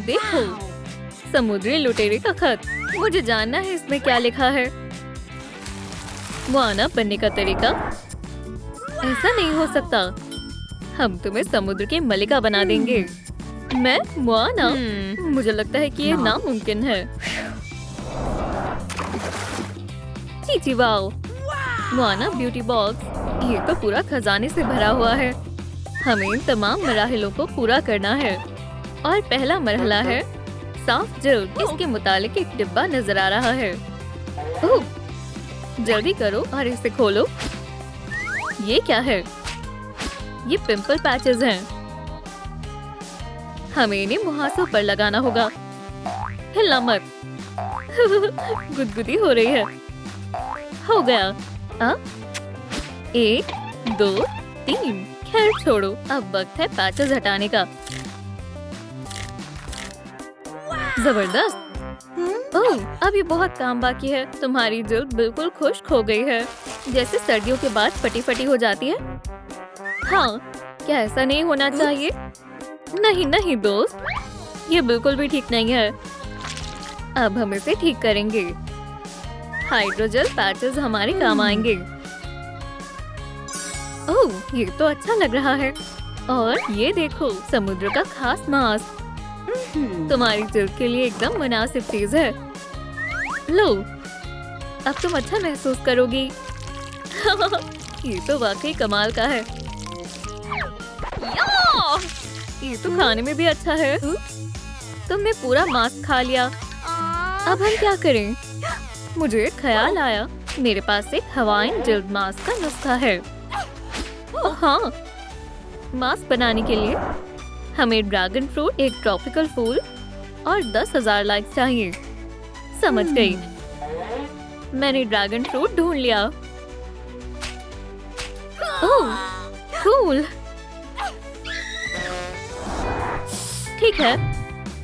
देखो, समुद्री लुटेरे का खत। मुझे जानना है इसमें क्या लिखा है। मोआना बनने का तरीका। ऐसा नहीं हो सकता। हम तुम्हें समुद्र के मलिका बना देंगे। मैं मोआना? मुझे लगता है कि ये नामुमकिन है। Chichi wow, Moana beauty box. ये तो पूरा खजाने से भरा हुआ है। हमें इन तमाम मराहलों को पूरा करना है। और पहला मरहला है साफ जल्द। इसके मुतालिक एक डिब्बा नजर आ रहा है। ओह, जल्दी करो और इसे खोलो। ये क्या है? ये पिंपल पैचेस हैं। हमें इन्हें मुहासों पर लगाना होगा। हिलना मत। गुदगुदी हो रही है। हो गया। 1 2 3। खैर छोड़ो, अब वक्त है पैचेस हटाने का। जबरदस्त। ओह, अभी बहुत काम बाकी है। तुम्हारी जल्द बिल्कुल खुश्क हो गई है, जैसे सर्दियों के बाद फटी फटी हो जाती है। हाँ, क्या ऐसा नहीं होना चाहिए? नहीं नहीं दोस्त, ये बिल्कुल भी ठीक नहीं है। अब हम इसे ठीक करेंगे। हाइड्रोजेल पैचेस हमारे काम आएंगे। ओह, ये तो अच्छा लग रहा है। और ये देखो, समुद्र का खास मास्क। तुम्हारी जल्द के लिए एकदम मुनासिब चीज है। लो, अब तुम अच्छा महसूस करोगी। ये तो वाकई कमाल का है। ये तो खाने में भी अच्छा है। तुमने पूरा मास्क खा लिया। अब हम क्या करें? मुझे एक ख्याल आया। मेरे पास एक हवाइन जल्द मास्क का नुस्खा है। हाँ, मास्क बनाने के लिए हमें ड्रैगन फ्रूट, एक ट्रॉपिकल फूल और 10,000 लाइक्स चाहिए। समझ गई। मैंने ड्रैगन फ्रूट ढूंढ लिया। ओह, कूल। ठीक है,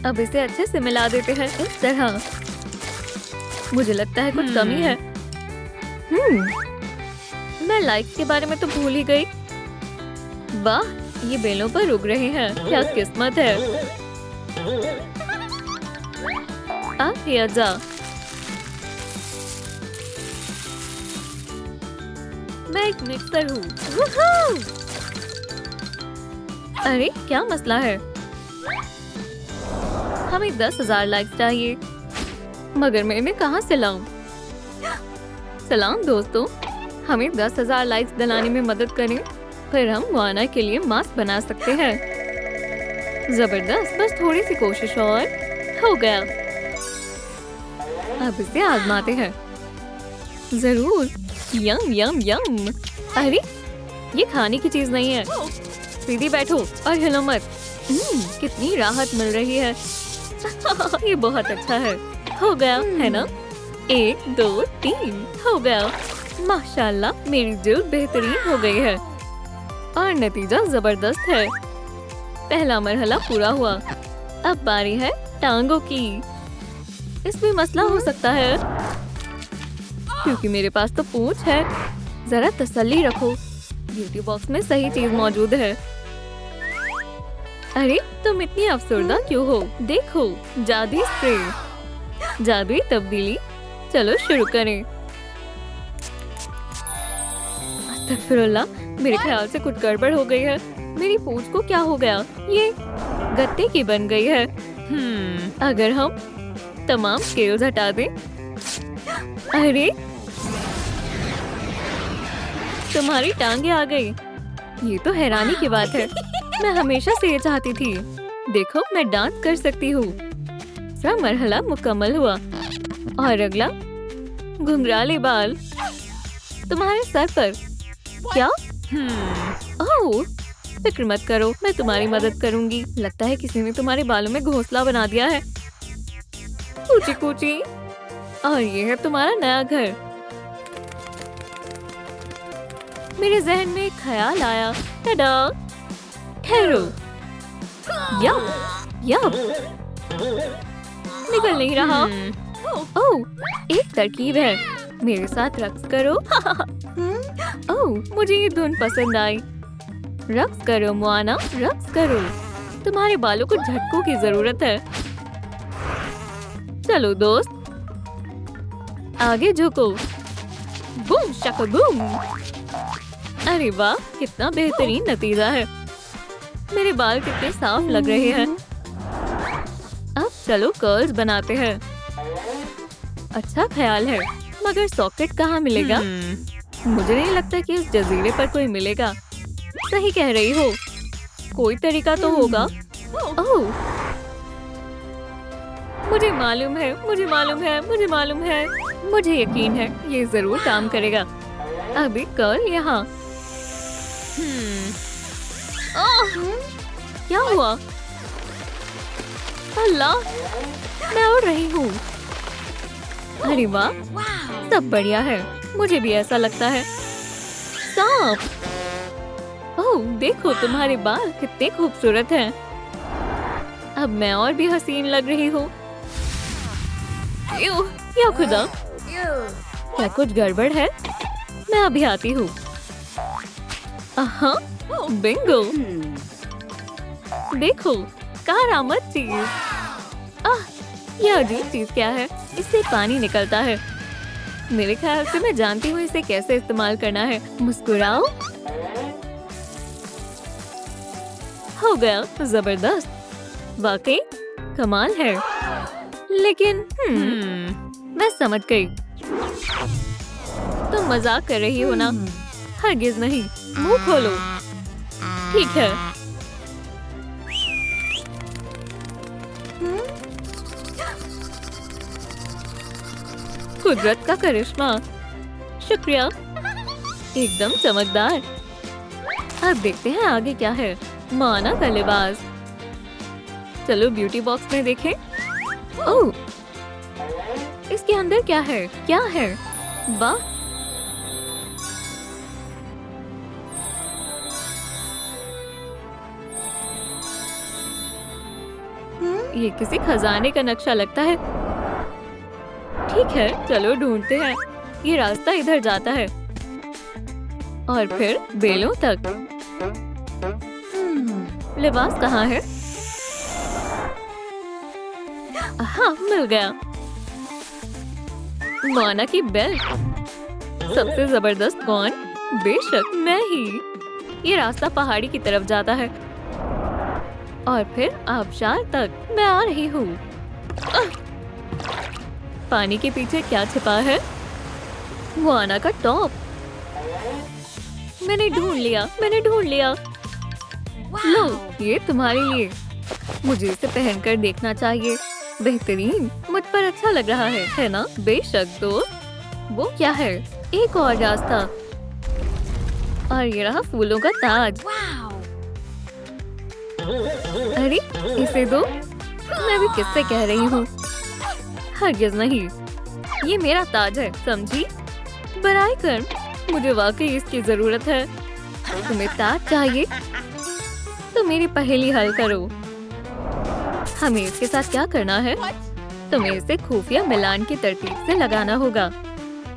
अब इसे अच्छे से मिला देते हैं इस तरह। मुझे लगता है कुछ कमी है। मैं लाइक्स के बारे में तो भूल ही गई। वाह, ये बेलों पर उग रहे हैं। क्या किस्मत है। जा। मैं एक मिक्सर हूँ। अरे क्या मसला है? हमें 10,000 लाइक्स चाहिए, मगर मैं इन्हें कहाँ से लाऊं? सलाम दोस्तों, हमें 10,000 लाइक्स दिलाने में मदद करें, फिर हम मोआना के लिए मास्क बना सकते हैं। जबरदस्त, बस थोड़ी सी कोशिश और हो गया। अब इसे आजमाते हैं। जरूर। यम यम यम। अरे, ये खाने की चीज नहीं है। सीधी बैठो और हिलो मत। कितनी राहत मिल रही है। ये बहुत अच्छा है। हो गया है ना? 1 2 3 हो गया। माशाल्लाह, मेरी जल्द बेहतरीन हो गई है और नतीजा जबरदस्त है। पहला मरहला पूरा हुआ। अब बारी है टांगों की। इसमें मसला हो सकता है क्योंकि मेरे पास तो पूंछ है। जरा तसल्ली रखो, ब्यूटी बॉक्स में सही चीज मौजूद है। अरे, तुम इतनी अफसरदा क्यों हो? देखो, जादुई स्प्रे, जादुई तब्दीली। चलो शुरू करें। अस्तगफिरुल्लाह, मेरे ख्याल से कुछ गड़बड़ हो गई है। मेरी पूंछ को क्या हो गया? ये गत्ते की बन गई है। अगर हम तमाम स्केल्स हटा दें। अरे, तुम्हारी टांगे आ गई। ये तो हैरानी की बात है। मैं हमेशा से ये चाहती थी। देखो, मैं डांस कर सकती हूँ। दूसरा मरहला मुकम्मल हुआ और अगला घुंघराले बाल तुम्हारे सर पर। क्या? ओह, फिक्र मत करो, मैं तुम्हारी मदद करूंगी। लगता है किसी ने तुम्हारे बालों में घोंसला बना दिया है। कूची कूची। और ये है तुम्हारा नया घर। मेरे जहन में एक ख्याल आया। टडा! ठहरो। Yup, yup. निकल नहीं रहा। ओह, एक तरकीब है। मेरे साथ रक्स करो। ओह, मुझे ये धुन पसंद आई। रक्स करो मोआना, रक्स करो। तुम्हारे बालों को झटकों की जरूरत है। चलो दोस्त, आगे झुको। बूम शका बूम। अरे वाह, कितना बेहतरीन नतीजा है। मेरे बाल कितने साफ लग रहे हैं। अब चलो कर्ल्स बनाते हैं। अच्छा ख्याल है, मगर सॉकेट कहाँ मिलेगा? मुझे नहीं लगता कि इस जजीरे पर कोई मिलेगा। सही कह रही हो, कोई तरीका तो होगा। ओह, मुझे मालूम है, मुझे मालूम है, मुझे मालूम है। मुझे यकीन है ये जरूर काम करेगा। अभी कर्ल यहाँ। क्या हुआ? अल्लाह, मैं उड़ रही हूँ। अरे वाह, सब बढ़िया है। मुझे भी ऐसा लगता है। सांप! ओह, देखो तुम्हारे बाल कितने खूबसूरत हैं। अब मैं और भी हसीन लग रही हूँ। या खुदा, क्या कुछ गड़बड़ है? मैं अभी आती हूँ। बिंगो! देखो, करामत चीज। यह अजीब चीज क्या है? इससे पानी निकलता है। मेरे ख्याल से मैं जानती हूँ इसे कैसे इस्तेमाल करना है। मुस्कुराओ। हो गया, जबरदस्त। वाकई कमाल है। लेकिन मैं समझ गई। तुम मजाक कर रही हो ना? हरगिज नहीं। मुंह खोलो। ठीक है। कुदरत का करिश्मा। शुक्रिया, एकदम चमकदार। अब देखते हैं आगे क्या है। माना का लिबास। चलो ब्यूटी बॉक्स में देखें। ओह, इसके अंदर क्या है? क्या है? वाह, ये किसी खजाने का नक्शा लगता है। ठीक है, चलो ढूंढते हैं। ये रास्ता इधर जाता है और फिर बेलों तक। लिबास कहाँ है? हाँ, मिल गया। मोना की बेल्ट। सबसे जबरदस्त कौन? बेशक मैं ही। ये रास्ता पहाड़ी की तरफ जाता है और फिर आबशार तक। मैं आ रही हूँ। पानी के पीछे क्या छिपा है? मोना का टॉप। मैंने ढूंढ लिया, मैंने ढूंढ लिया। लो, ये तुम्हारे लिए। मुझे इसे पहनकर देखना चाहिए। बेहतरीन, मुझ पर अच्छा लग रहा है ना? बेशक दोस्त। वो क्या है? एक और रास्ता। और ये रहा फूलों का ताज। अरे, इसे दो। मैं भी किससे कह रही हूँ? हरगिज़ नहीं, ये मेरा ताज है, समझी? बराई कर, मुझे वाकई इसकी जरूरत है। तुम्हें ताज चाहिए तो मेरी पहेली हल करो। हमें इसके साथ क्या करना है? तुम्हें इसे खुफिया मिलान की तरतीब से लगाना होगा।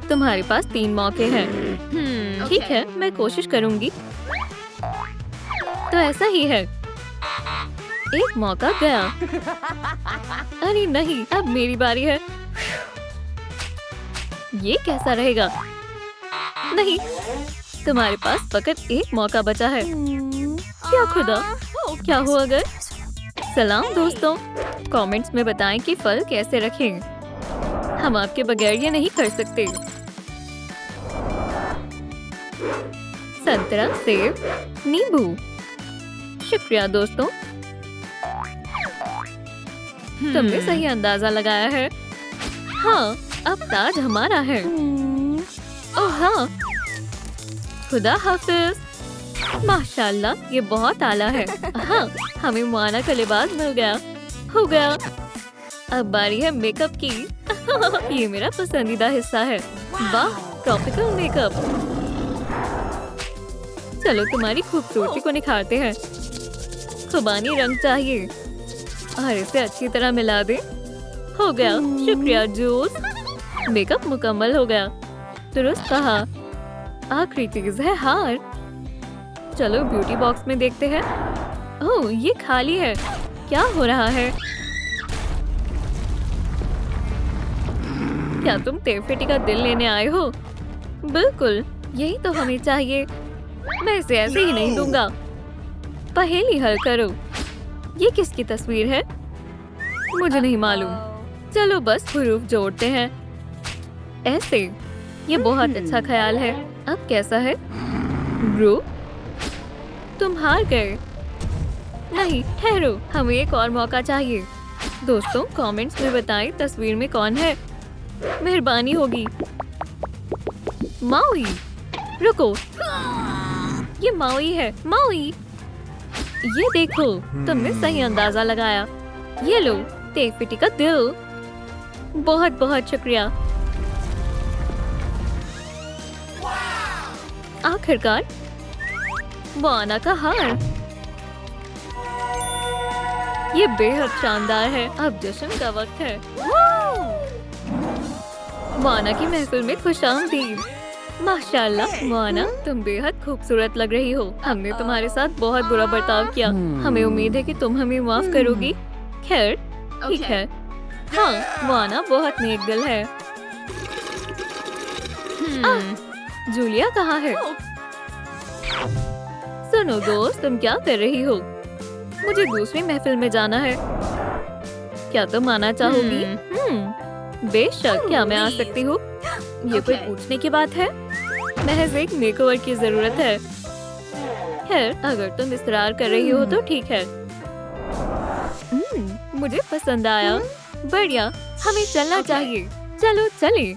तुम्हारे पास 3 मौके हैं। ठीक है, मैं कोशिश करूंगी। तो ऐसा ही है। एक मौका गया। अरे नहीं, अब मेरी बारी है। ये कैसा रहेगा? नहीं, तुम्हारे पास फकत एक मौका बचा है। क्या खुदा, क्या हो अगर? सलाम दोस्तों, कमेंट्स में बताएं कि फल कैसे रखें। हम आपके बगैर ये नहीं कर सकते। संतरा, सेब, नींबू। शुक्रिया दोस्तों, तुमने सही अंदाजा लगाया है। हाँ, अब ताज हमारा है। ओह हाँ, खुदा हाफिज। माशाल्लाह, ये बहुत आला है। हाँ, हमें मोना का लिबास मिल गया। हो गया। अब बारी है मेकअप की। ये मेरा पसंदीदा हिस्सा है। वाह, ट्रॉपिकल मेकअप। चलो तुम्हारी खूबसूरती को निखारते हैं। खुबानी रंग चाहिए और इसे अच्छी तरह मिला दे। हो गया। शुक्रिया जूस। मेकअप मुकम्मल हो गया। दुरुस्त कहा। आखिरी चीज है हार। चलो ब्यूटी बॉक्स में देखते हैं। ओह, ये खाली है। क्या हो रहा है? क्या तुम तेफेटी का दिल लेने आए हो? बिल्कुल, यही तो हमें चाहिए। मैं इसे ऐसे ही नहीं दूंगा। पहेली हल करो। ये किसकी तस्वीर है? मुझे नहीं मालूम। चलो बस हुरूफ जोड़ते हैं। ऐसे। ये बहुत अच्छा ख्याल है। अब कैसा है? ब्रो, तुम हार गए। नहीं, ठहरो, हमें एक और मौका चाहिए। दोस्तों, कमेंट्स में बताएं तस्वीर में कौन है। मेहरबानी होगी। माउई, रुको, ये माउई है। माउई, ये देखो, तुमने सही अंदाजा लगाया। ये लो, तेफेटी का दिल। बहुत बहुत शुक्रिया। आखिरकार वाना का हार। ये बेहद शानदार है। अब जश्न का वक्त है। वाना की महफिल में खुशामदीद। माशाल्लाह वाना, तुम बेहद खूबसूरत लग रही हो। हमने तुम्हारे साथ बहुत बुरा बर्ताव किया। हमें उम्मीद है कि तुम हमें माफ करोगी। खैर, ठीक है। हाँ, वाना बहुत नेक दिल है। जूलिया कहाँ है? सुनो दोस्त, तुम क्या कर रही हो? मुझे दूसरी महफिल में जाना है। क्या तुम आना चाहोगी? बेशक, क्या मैं आ सकती हूँ? ये कोई पूछने की बात है? महज एक मेकओवर की जरूरत है। खैर, अगर तुम इसरार कर रही हो तो ठीक है। मुझे पसंद आया। बढ़िया, हमें चलना चाहिए। चलो चलें।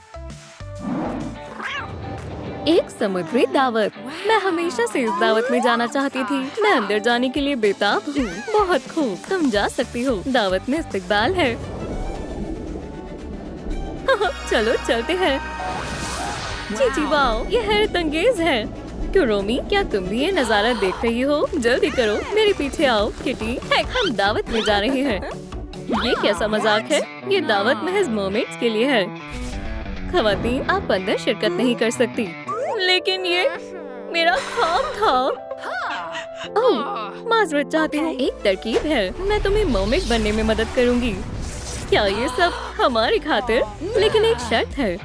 एक समुद्री दावत। मैं हमेशा से इस दावत में जाना चाहती थी। मैं अंदर जाने के लिए बेताब हूँ। बहुत खूब, तुम जा सकती हो। दावत में इस्तकबाल है। चलो चलते हैं। जी वाओ, ये हैरत अंगेज है। क्यों रोमी, क्या तुम भी ये नजारा देख रही हो? जल्दी करो, मेरे पीछे आओ। किटी, हम दावत में जा रहे हैं। ये कैसा मजाक है? ये दावत महज मर्मेड्स के लिए है। खवातीन, आप अंदर शिरकत नहीं कर सकती। लेकिन ये मेरा ख्वाब था। ओह, माजरत चाहती हूँ। एक तरकीब है, मैं तुम्हें मर्मेड बनने में मदद करूँगी। क्या ये सब हमारी खातिर? लेकिन एक शर्त है,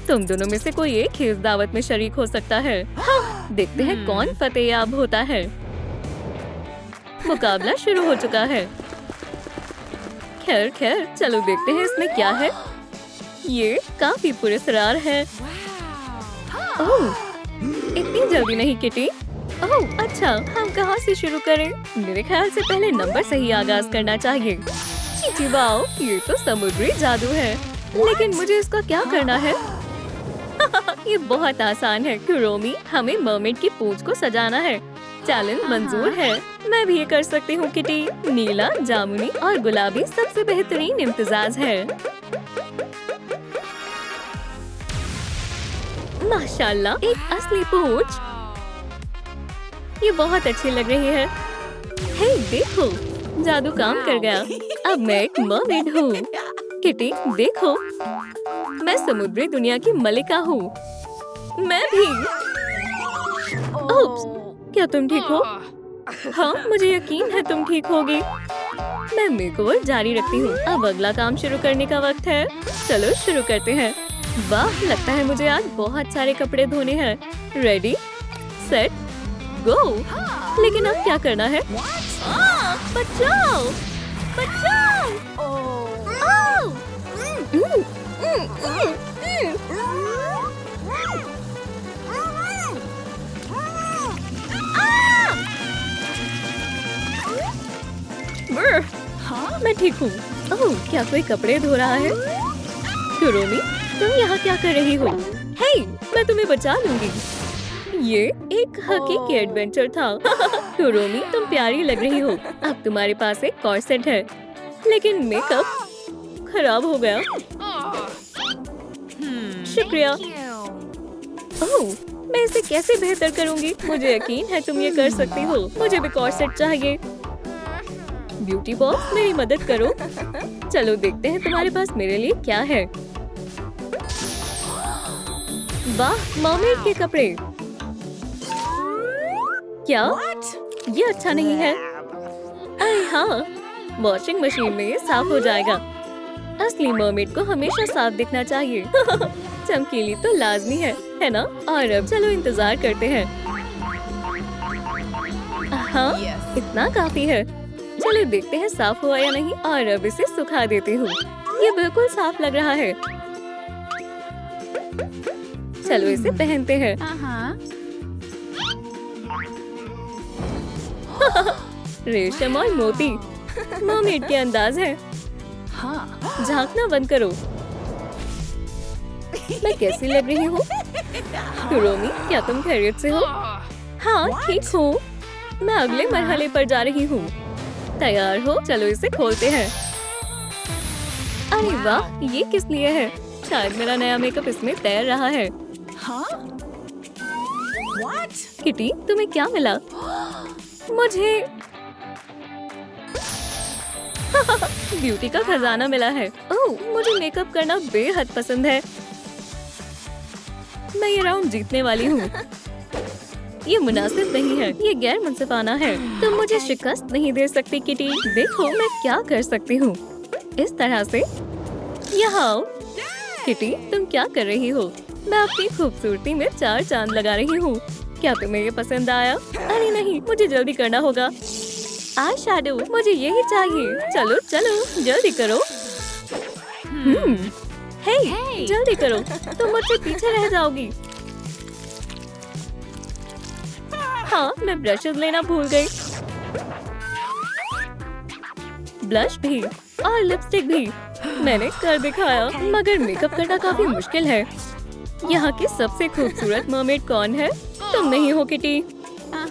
तुम दोनों में से कोई एक ही इस दावत में शरीक हो सकता है। हाँ, देखते हैं कौन फतेहयाब होता है। मुकाबला शुरू हो चुका है। खैर खैर, चलो देखते हैं इसमें क्या है। ये काफी पुरस्कार है। ओह, इतनी जल्दी नहीं किटी। ओह अच्छा, हम कहाँ से शुरू करें? मेरे ख्याल से पहले नंबर से ही आगाज करना चाहिए। चीची वाओ, ये तो समुद्री जादू है। लेकिन मुझे इसका क्या करना है? ये बहुत आसान है। रोमी, हमें मर्मेड की पूंछ को सजाना है। चैलेंज मंजूर है। मैं भी ये कर सकती हूँ किटी। नीला, जामुनी और गुलाबी सबसे बेहतरीन इम्तिजाज है। माशाल्लाह, एक असली पूंछ। ये बहुत अच्छी लग रही है। हे देखो, जादू काम कर गया। अब मैं एक मर्मेड हूँ। किटी देखो, मैं समुद्री दुनिया की मलिका हूँ। मैं भी। ओप्स, क्या तुम ठीक हो? हाँ, मुझे यकीन है तुम ठीक होगी। मैं मेकओवर जारी रखती हूँ। अब अगला काम शुरू करने का वक्त है। चलो शुरू करते हैं। वाह, लगता है मुझे आज बहुत सारे कपड़े धोने हैं। रेडी, सेट, गो। लेकिन अब क्या करना है? बचाओ, बचाओ! मैं ठीक हूँ। ओह, क्या कोई कपड़े धो रहा है? रोमी, तुम यहाँ क्या कर रही हो? हे, मैं तुम्हें बचा लूंगी। ये एक हकीकी एडवेंचर था। रोमी, तुम प्यारी लग रही हो। अब तुम्हारे पास एक कॉर्सेट है, लेकिन मेकअप खराब हो गया। शुक्रिया। ओह, मैं इसे कैसे बेहतर करूंगी? मुझे यकीन है तुम ये कर सकती हो। मुझे भी कॉर्सेट चाहिए। ब्यूटी बॉक्स, मेरी मदद करो। चलो देखते हैं तुम्हारे पास मेरे लिए क्या है। वाह, मर्मेड के कपड़े। क्या ये अच्छा नहीं है? अरे हाँ, वॉशिंग मशीन में ये साफ हो जाएगा। असली मरमेड को हमेशा साफ दिखना चाहिए। चमकीली तो लाजमी है ना? और अब चलो इंतजार करते हैं। हाँ, इतना काफी है। चलो देखते हैं साफ हुआ या नहीं। और अब इसे सुखा देती हूँ। ये बिल्कुल साफ लग रहा है। चलो इसे पहनते हैं। रेशम और मोती मरमेड के अंदाज है। झांकना बंद करो। मैं कैसी लग रही हूँ? कुरोमी, क्या तुम खैरियत से हो? हाँ, ठीक हूँ। मैं अगले मरहले पर जा रही हूँ। तैयार हो? चलो इसे खोलते हैं। अरे वाह, ये किस लिए है? शायद मेरा नया मेकअप इसमें तैर रहा है। किटी, तुम्हें क्या मिला? मुझे ब्यूटी का खजाना मिला है। ओह, मुझे मेकअप करना बेहद पसंद है। मैं ये राउंड जीतने वाली हूँ। ये मुनासिब नहीं है, ये गैर मुनसिफाना है। तुम मुझे शिकस्त नहीं दे सकती किटी। देखो मैं क्या कर सकती हूँ। इस तरह से यहाँ आओ। किटी, तुम क्या कर रही हो? मैं अपनी खूबसूरती में 4 चांद लगा रही हूँ। क्या तुम्हें ये पसंद आया? अरे नहीं, मुझे जल्दी करना होगा। आई शैडो, मुझे यही चाहिए। चलो चलो जल्दी करो। हे, जल्दी करो, तुम मुझसे पीछे रह जाओगी। हाँ, मैं ब्रशेस लेना भूल गई। ब्लश भी और लिपस्टिक भी मैंने कर दिखाया। मगर मेकअप करना काफी मुश्किल है। यहाँ की सबसे खूबसूरत मरमेड कौन है? तुम नहीं हो किटी।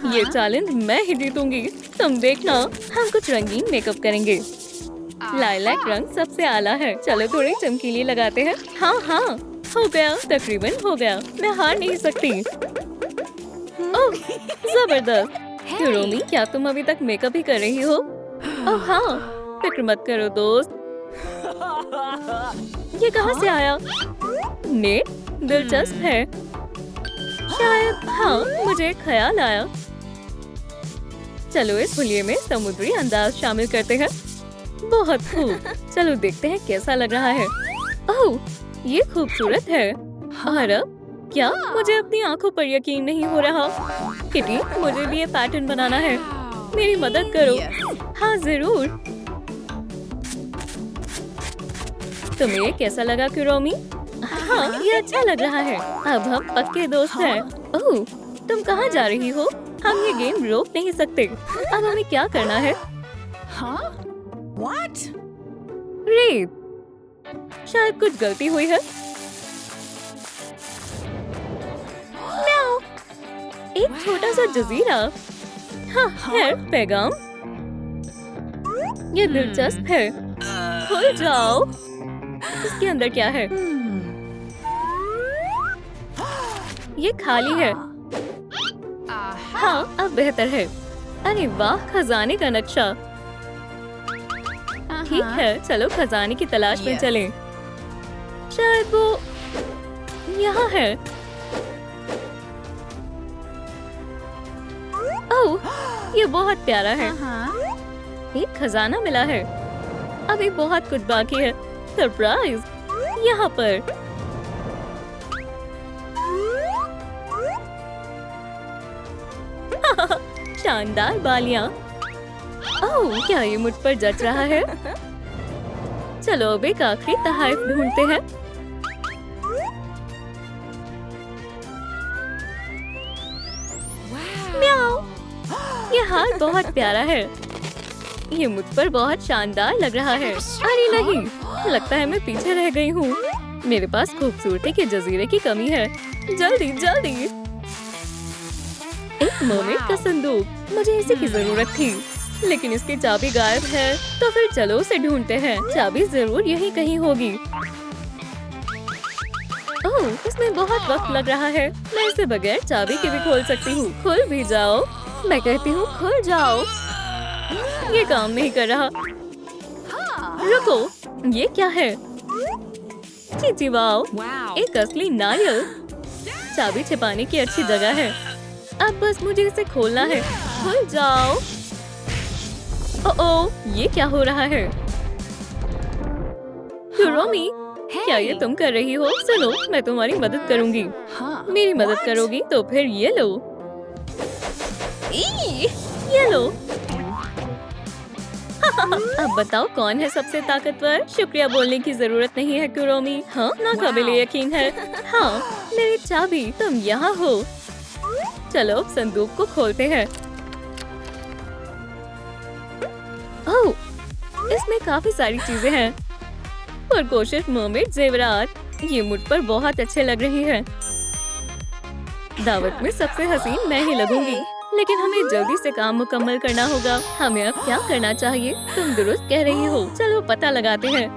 ये चैलेंज मैं ही जीतूंगी। तुम देखना, हम कुछ रंगीन मेकअप करेंगे। लाइलैक रंग सबसे आला है। चलो थोड़ी चमकीली लगाते हैं। हाँ, हो गया, तकरीबन हो गया। मैं हार नहीं सकती। ओह, जबरदस्त। कुरोमी, क्या तुम अभी तक मेकअप ही कर रही हो? ओह हाँ, फिक्र मत करो दोस्त। ये कहाँ से आया? नेट, दिलचस्प है। शायद हाँ, मुझे एक ख्याल आया। चलो इस हुलिये में समुद्री अंदाज शामिल करते हैं। बहुत खूब। चलो देखते हैं कैसा लग रहा है। ओह, ये खूबसूरत है। और अब क्या? मुझे अपनी आंखों पर यकीन नहीं हो रहा। किटी, मुझे भी ये पैटर्न बनाना है। मेरी मदद करो। हाँ जरूर। तुम्हें ये कैसा लगा कुरोमी? हाँ, ये अच्छा लग रहा है। अब हम पक्के दोस्त हैं। ओह, तुम कहाँ जा रही हो? हम ये गेम रोक नहीं सकते। अब हमें क्या करना है? रेत, शायद कुछ गलती हुई है। म्याऊ, एक छोटा सा जजीरा। हाँ, है पैगाम। ये दिलचस्प है। खुल जाओ। इसके अंदर क्या है? ये खाली है। हाँ, अब बेहतर है। अरे वाह, खजाने का नक्शा। ठीक है, चलो खजाने की तलाश में चलें। शायद वो यहाँ है। ओह, ये बहुत प्यारा है। एक खजाना मिला है। अभी बहुत कुछ बाकी है। सरप्राइज, यहाँ पर। शानदार बालियां। ओह, क्या ये मुझ पर जच रहा है? चलो अब एक आखिरी तोहफा ढूंढते हैं। म्याऊ, ये हार बहुत प्यारा है। ये मुझ पर बहुत शानदार लग रहा है। अरे नहीं, लगता है मैं पीछे रह गई हूँ। मेरे पास खूबसूरती के जजीरे की कमी है। जल्दी जल्दी। एक मरमेड का संदूक। मुझे इसी की जरूरत थी, लेकिन इसकी चाबी गायब है। तो फिर चलो उसे ढूंढते हैं। चाबी जरूर यहीं कहीं होगी। ओह, इसमें बहुत वक्त लग रहा है। मैं इसे बगैर चाबी के भी खोल सकती हूँ। खुल भी जाओ। मैं कहती हूँ खुल जाओ। ये काम नहीं कर रहा। रुको, ये क्या है? चीची वाओ, एक असली नारियल। चाबी छिपाने की अच्छी जगह है। अब बस मुझे इसे खोलना है। खुल जाओ। ओह, ये क्या हो रहा है? कुरोमी, क्या ये तुम कर रही हो? सुनो, मैं तुम्हारी मदद करूंगी। मेरी मदद करोगी तो फिर ये लो। ये लो। अब बताओ कौन है सबसे ताकतवर? शुक्रिया बोलने की जरूरत नहीं है कुरोमी। हाँ, नाकाबिले यकीन है। हाँ, मेरी चाबी, तुम यहाँ हो। चलो अब संदूक को खोलते हैं। ओह, इसमें काफी सारी चीजें हैं और कोशिश मर्मेड जेवरात। ये मुझ पर बहुत अच्छे लग रही है। दावत में सबसे हसीन मैं ही लगूंगी, लेकिन हमें जल्दी से काम मुकम्मल करना होगा। हमें अब क्या करना चाहिए? तुम दुरुस्त कह रही हो। चलो पता लगाते हैं।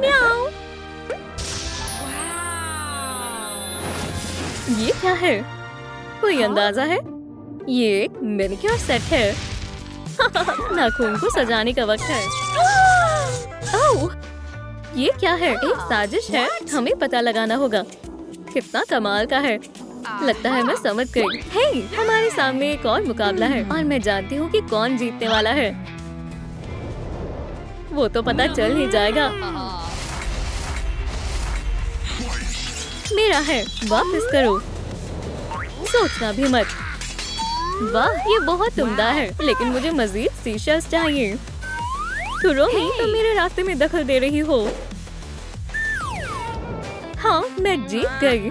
म्याऊ। ये क्या है? कोई अंदाजा है? ये एक मैनिक्योर सेट है। नाखून को सजाने का वक्त है। ओह, ये क्या है? एक साजिश है। हमें पता लगाना होगा। कितना कमाल का है। लगता है मैं समझ गई। हे, हमारे सामने एक और मुकाबला है और मैं जानती हूँ कि कौन जीतने वाला है। वो तो पता चल ही जाएगा। मेरा है, वापस करो। सोचना भी मत। वाह, ये बहुत उम्दा है, लेकिन मुझे मजीद सीशल्स चाहिए। कुरोमी, तुम मेरे रास्ते में दखल दे रही हो। हाँ, मैं जीत गई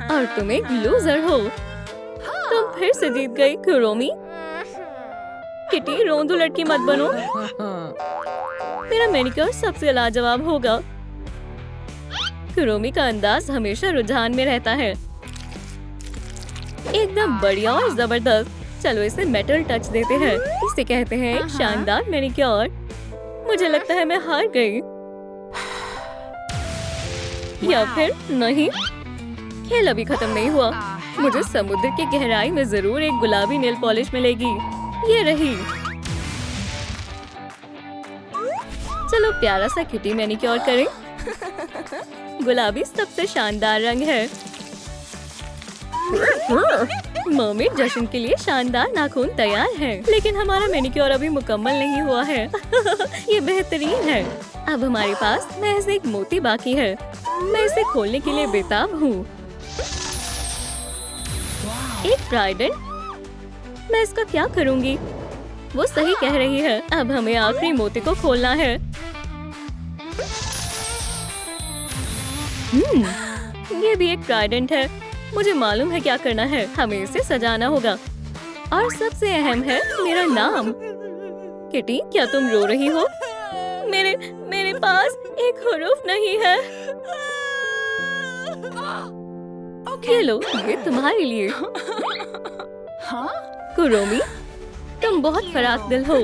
और तुम एक लूजर हो। तुम फिर से जीत गई कुरोमी। किटी, रोंदू लड़की मत बनो। मेरा मैनिक्योर सबसे लाजवाब होगा। कुरोमी का अंदाज हमेशा रुझान में रहता है। एकदम बढ़िया और जबरदस्त। चलो इसे मेटल टच देते हैं। इसे कहते हैं एक शानदार मैनिक्योर। मुझे लगता है मैं हार गई। या फिर नहीं, खेल अभी खत्म नहीं हुआ। मुझे समुद्र की गहराई में जरूर एक गुलाबी नेल पॉलिश मिलेगी। ये रही। चलो प्यारा सा किटी मैनिक्योर करें। गुलाबी सबसे शानदार रंग है। मर्मेड जश्न के लिए शानदार नाखून तैयार हैं, लेकिन हमारा मैनिक्योर अभी मुकम्मल नहीं हुआ है। ये बेहतरीन है। अब हमारे पास महज एक मोती बाकी है। मैं इसे खोलने के लिए बेताब हूँ। एक ट्राइडेंट। मैं इसका क्या करूँगी? वो सही कह रही है। अब हमें आखिरी मोती को खोलना है। ये भी एक ट्राइडेंट है। मुझे मालूम है क्या करना है। हमें इसे सजाना होगा और सबसे अहम है मेरा नाम। किटी, क्या तुम रो रही हो? मेरे पास एक हुरूफ नहीं है। ये लो, ये तुम्हारे लिए। कुरोमी, तुम बहुत फराक दिल हो।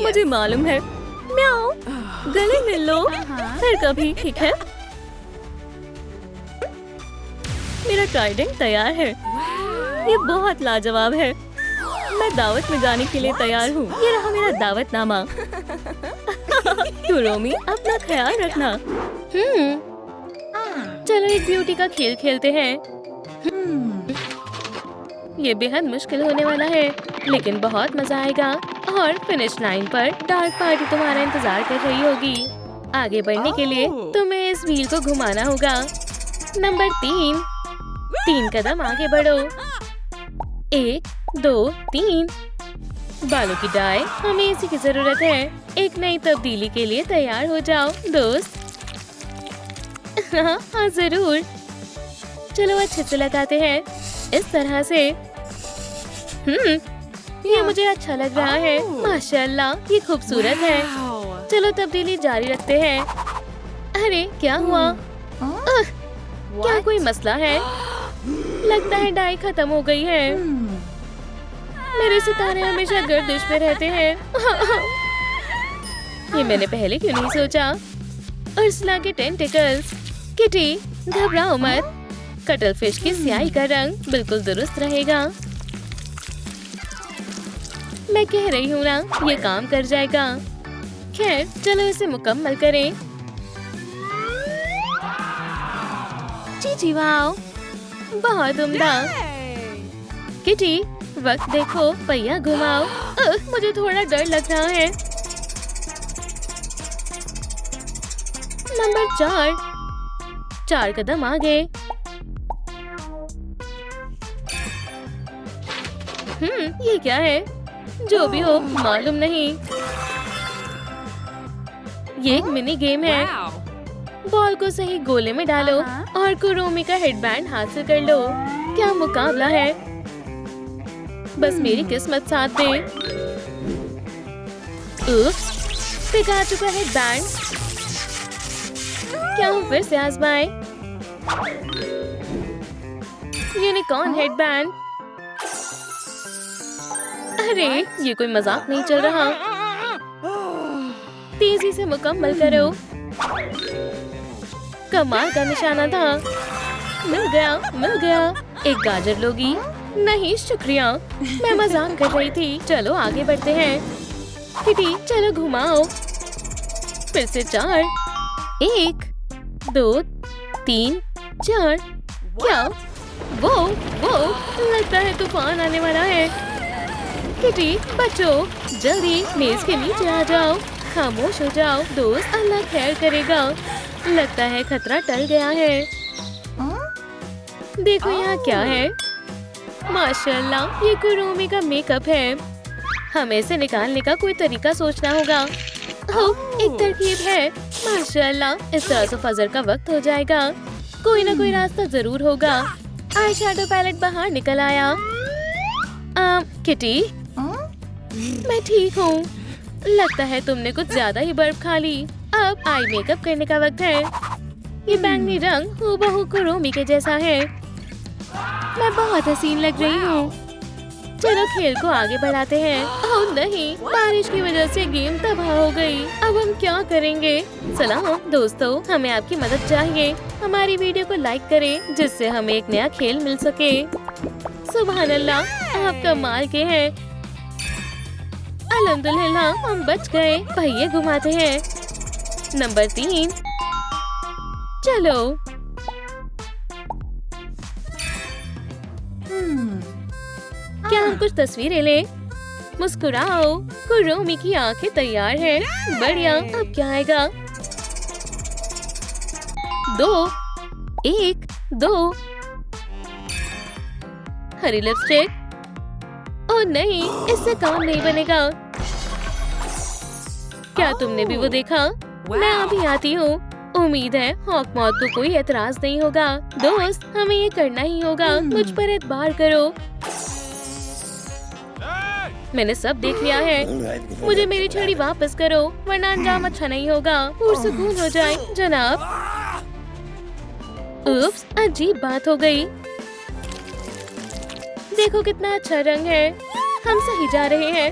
मुझे मालूम है। म्याऊ, गले मिल लो। फिर कभी, ठीक है? मेरा ट्राइडेंट तैयार है। ये बहुत लाजवाब है। मैं दावत में जाने के लिए तैयार हूँ। ये रहा मेरा दावतनामा। कुरोमी, अपना ख्याल रखना। चलो एक ब्यूटी का खेल खेलते हैं। ये बेहद मुश्किल होने वाला है, लेकिन बहुत मजा आएगा। और फिनिश लाइन पर डार्क पार्टी तुम्हारा इंतजार कर रही होगी। आगे बढ़ने के लिए तुम्हें इस व्हील को घुमाना होगा। नंबर 3 कदम आगे बढ़ो। 1, 2, 3। बालों की डाई, हमें इसी की जरूरत है। एक नई तब्दीली के लिए तैयार हो जाओ दोस्त। हाँ जरूर। चलो अच्छे से लगाते हैं, इस तरह से। ये मुझे अच्छा लग रहा है। माशाल्लाह, ये खूबसूरत है। चलो तब्दीली जारी रखते हैं। अरे क्या हुआ? क्या कोई मसला है? लगता है डाई खत्म हो गई है। मेरे सितारे हमेशा गर्दिश में रहते हैं। ये मैंने पहले क्यों नहीं सोचा? उर्सला के टेंटिकल्स। किटी, घबराओ मत। कटल फिश की स्याही का रंग बिल्कुल दुरुस्त रहेगा। मैं कह रही हूँ ना, ये काम कर जाएगा। खैर, चलो इसे मुकम्मल करें। जी वाओ, बहुत उम्दा। किटी, वक्त देखो, पहिया घुमाओ। मुझे थोड़ा डर लग रहा है। नंबर 4 कदम आगे। ये क्या है? जो भी हो मालूम नहीं। ये एक मिनी गेम है। बॉल को सही गोले में डालो और कुरोमी का हेडबैंड हासिल कर लो। क्या मुकाबला है। बस मेरी किस्मत साथ दे। पिघा चुका हेडबैंड। क्या हम फिर से आजमाएं? Unicorn headband. अरे ये कोई मजाक नहीं चल रहा। तेजी से मुकम्मल करो। कमाल का निशाना था। मिल गया। एक गाजर लोगी? नहीं शुक्रिया, मैं मजाक कर रही थी। चलो आगे बढ़ते हैं। किटी चलो घुमाओ। फिर से 4 1 2 3 4। क्या वो लगता है तूफान आने वाला है। किटी बचो, जल्दी मेज के नीचे आ जाओ। खामोश हो जाओ दोस्त, अल्लाह खैर करेगा। लगता है खतरा टल गया है। देखो यहाँ क्या है। माशाल्लाह ये कुरोमी का मेकअप है। हमें इसे निकालने का कोई तरीका सोचना होगा। एक तरकीब है। माशाल्लाह इस तरह से फजर का वक्त हो जाएगा। कोई ना कोई रास्ता जरूर होगा। आई शैडो पैलेट बाहर निकल आया। किटी मैं ठीक हूँ। लगता है तुमने कुछ ज्यादा ही बर्फ खा ली। अब आई मेकअप करने का वक्त है। ये बैंगनी रंग हूबहू कुरोमी के जैसा है। मैं बहुत हसीन लग रही हूँ। चलो खेल को आगे बढ़ाते हैं। ओह नहीं, बारिश की वजह से गेम तबाह हो गई। अब हम क्या करेंगे? सलाम दोस्तों, हमें आपकी मदद चाहिए। हमारी वीडियो को लाइक करें जिससे हमें एक नया खेल मिल सके। सुभान अल्लाह, आप कमाल के हैं। अल्हम्दुलिल्लाह हम बच गए। पहिए घुमाते हैं। नंबर 3 चलो। क्या हम कुछ तस्वीरें लें? मुस्कुराओ। कुरोमी की आंखें तैयार हैं। बढ़िया, अब क्या आएगा? 2 1 2। हरी लिपस्टिक। ओह नहीं, इससे काम नहीं बनेगा। क्या तुमने भी वो देखा? मैं अभी आती हूँ। उम्मीद है हॉकमॉथ को कोई एतराज नहीं होगा। दोस्त हमें ये करना ही होगा। मुझ पर एतबार करो। मैंने सब देख लिया है। मुझे मेरी छड़ी वापस करो वरना अंजाम अच्छा नहीं होगा। पुरसुकून हो जाए जनाब। उफ्स, अजीब बात हो गई। देखो कितना अच्छा रंग है। हम सही जा रहे हैं।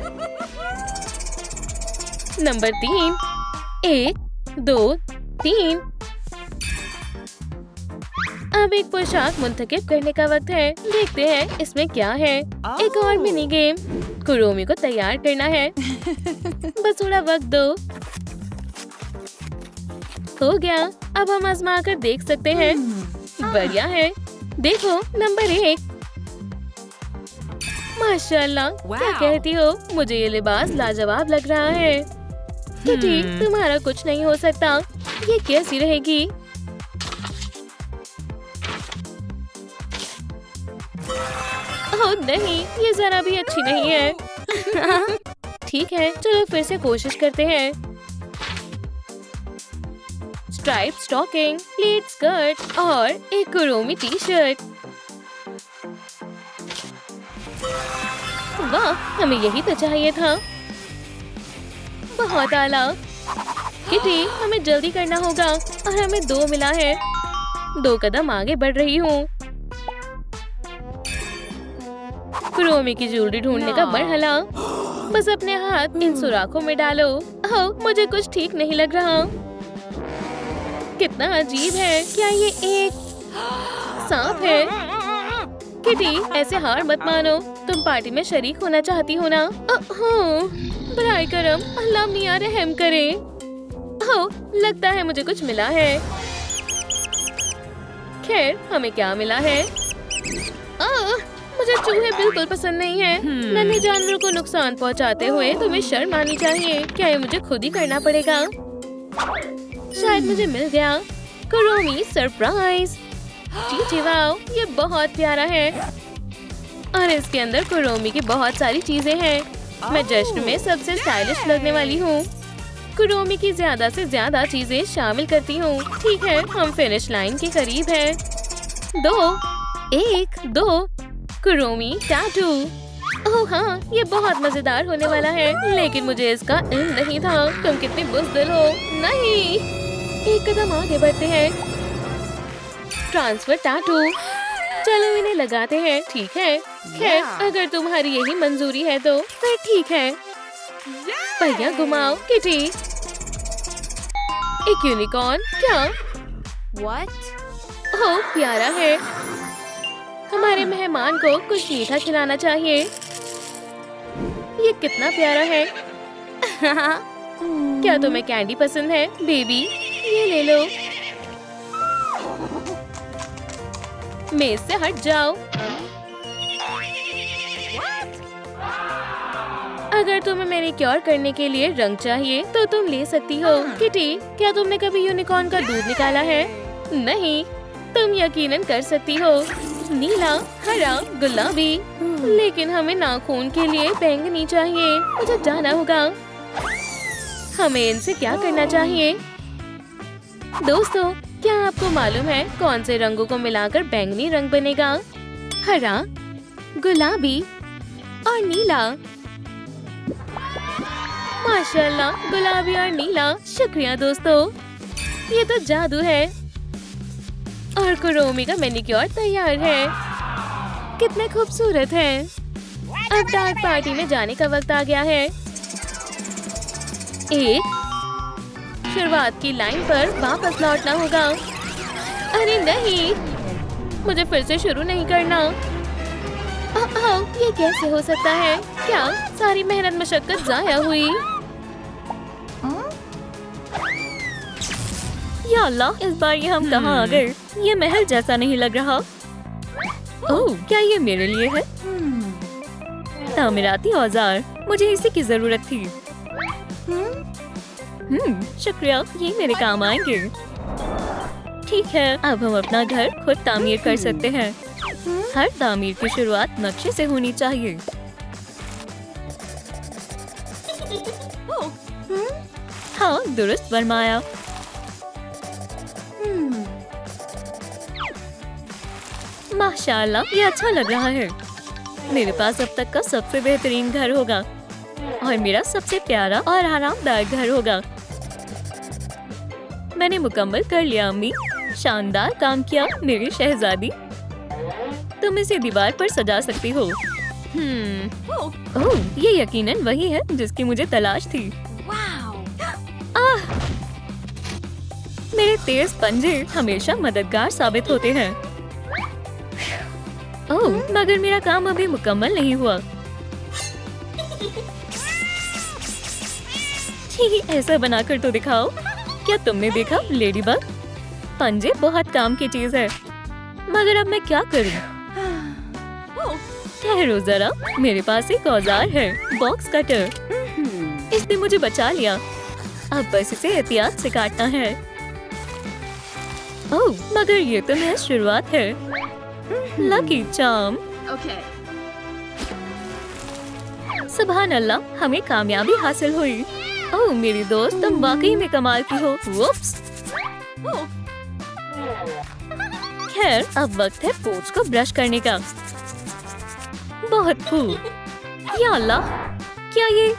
नंबर 3 1 2 3। अब एक पोशाक मुंतखब करने का वक्त है। देखते हैं इसमें क्या है। एक और मिनी गेम। कुरोमी को तैयार करना है। बस थोड़ा वक्त दो। हो गया, अब हम आजमा कर देख सकते हैं। बढ़िया है। देखो नंबर 1। माशाल्लाह, क्या कहती हो? मुझे ये लिबास लाजवाब लग रहा है। किटी तुम्हारा कुछ नहीं हो सकता। ये कैसी रहेगी? ओह नहीं, ये जरा भी अच्छी नहीं है। ठीक है, चलो फिर से कोशिश करते हैं। स्ट्राइप स्टॉकिंग, प्लेट स्कर्ट और एक कुरोमी टी-शर्ट। वाह, हमें यही तो चाहिए था। बहुत आला। किटी हमें जल्दी करना होगा और हमें 2 मिला है। 2 कदम आगे बढ़ रही हूँ। कुरोमी की ज्वेलरी ढूंढने का मरहला। बस अपने हाथ इन सुराखों में डालो। ओह, मुझे कुछ ठीक नहीं लग रहा। कितना अजीब है। क्या ये एक सांप है? किटी ऐसे हार मत मानो। तुम पार्टी में शरीक होना चाहती हो ना? बराए करम, अल्लाह मियां रहम करे। ओह, लगता है मुझे कुछ मिला है। खैर, हमें क्या मिला है? मुझे चूहे बिल्कुल पसंद नहीं है। नन्हे जानवरों को नुकसान पहुंचाते हुए तुम्हें शर्म आनी चाहिए। क्या ये मुझे खुद ही करना पड़ेगा? शायद मुझे मिल गया। Kuromi surprise. जी वाओ, ये बहुत प्यारा है और इसके अंदर कुरोमी की बहुत सारी चीजें हैं। मैं जश्न में सबसे स्टाइलिश लगने वाली हूँ। कुरोमी की ज्यादा से ज्यादा चीजें शामिल करती हूँ। ठीक है, हम फिनिश लाइन के करीब हैं। 2, 1, 2 कुरोमी टैटू। ओह हाँ, ये बहुत मजेदार होने वाला है, लेकिन मुझे इसका इल्म नहीं था। तुम कितने बुज़दिल हो। नहीं, एक कदम आगे बढ़ते हैं। Transfer tattoo. चलो इन्हें लगाते हैं। ठीक है, खैर अगर तुम्हारी यही मंजूरी है तो फिर ठीक है। पहिया घुमाओ किटी। एक यूनिकॉर्न। क्या? ओह प्यारा है। हमारे मेहमान को कुछ मीठा खिलाना चाहिए। ये कितना प्यारा है। क्या तुम्हें कैंडी पसंद है बेबी? ये ले लो। मेज से हट जाओ। अगर तुम्हें मैनिक्योर करने के लिए रंग चाहिए तो तुम ले सकती हो। किटी, क्या तुमने कभी यूनिकॉर्न का दूध निकाला है? नहीं, तुम यकीनन कर सकती हो। नीला, हरा, गुलाबी, लेकिन हमें नाखून के लिए बैंगनी चाहिए। मुझे जाना होगा। हमें इनसे क्या करना चाहिए? दोस्तों, क्या आपको मालूम है कौन से रंगों को मिलाकर बैंगनी रंग बनेगा? हरा, गुलाबी और नीला। माशाल्लाह, गुलाबी और नीला। शुक्रिया दोस्तों, ये तो जादू है। और कुरोमी का मैनिक्योर तैयार है। कितने खूबसूरत हैं। अब डार्क पार्टी में जाने का वक्त आ गया है। एक शुरुआत की लाइन पर वापस लौटना होगा। अरे नहीं, मुझे फिर से शुरू नहीं करना। ये कैसे हो सकता है? क्या सारी मेहनत मशक्कत जाया हुई? या अल्लाह, इस बार ये हम कहाँ आ गए? ये महल जैसा नहीं लग रहा। ओह, क्या ये मेरे लिए है? तामीराती औजार, मुझे इसी की जरूरत थी। शुक्रिया, ये मेरे काम आएंगे। ठीक है, अब हम अपना घर खुद तामीर कर सकते हैं। हर तामीर की शुरुआत नक्शे से होनी चाहिए। हाँ, दुरुस्त फरमाया। माशाल्लाह, ये अच्छा लग रहा है। मेरे पास अब तक का सबसे बेहतरीन घर होगा और मेरा सबसे प्यारा और आरामदायक घर होगा। मैंने मुकम्मल कर लिया अम्मी। शानदार काम किया मेरी शहजादी। तुम इसे दीवार पर सजा सकती हो। ओह, ये यकीनन वही है जिसकी मुझे तलाश थी। मेरे तेज पंजे हमेशा मददगार साबित होते हैं। ओह, मगर मेरा काम अभी मुकम्मल नहीं हुआ। ठीक, ऐसा बनाकर तो दिखाओ। क्या तुमने देखा लेडीबग? पंजे बहुत काम की चीज है, मगर अब मैं क्या करूं? ठहरो जरा, मेरे पास एक औजार है, बॉक्स कटर। इसने मुझे बचा लिया। अब बस इसे एहतियात से काटना है। ओह, मगर ये तो महज शुरुआत है। Lucky charm. सुभान अल्लाह, हमें कामयाबी हासिल हुई। ओह मेरी दोस्त, तुम वाकई में कमाल की हो। वुप्स। खैर, अब वक्त है पोंछ को ब्रश करने का। बहुत खूब। या अल्लाह, क्या ये?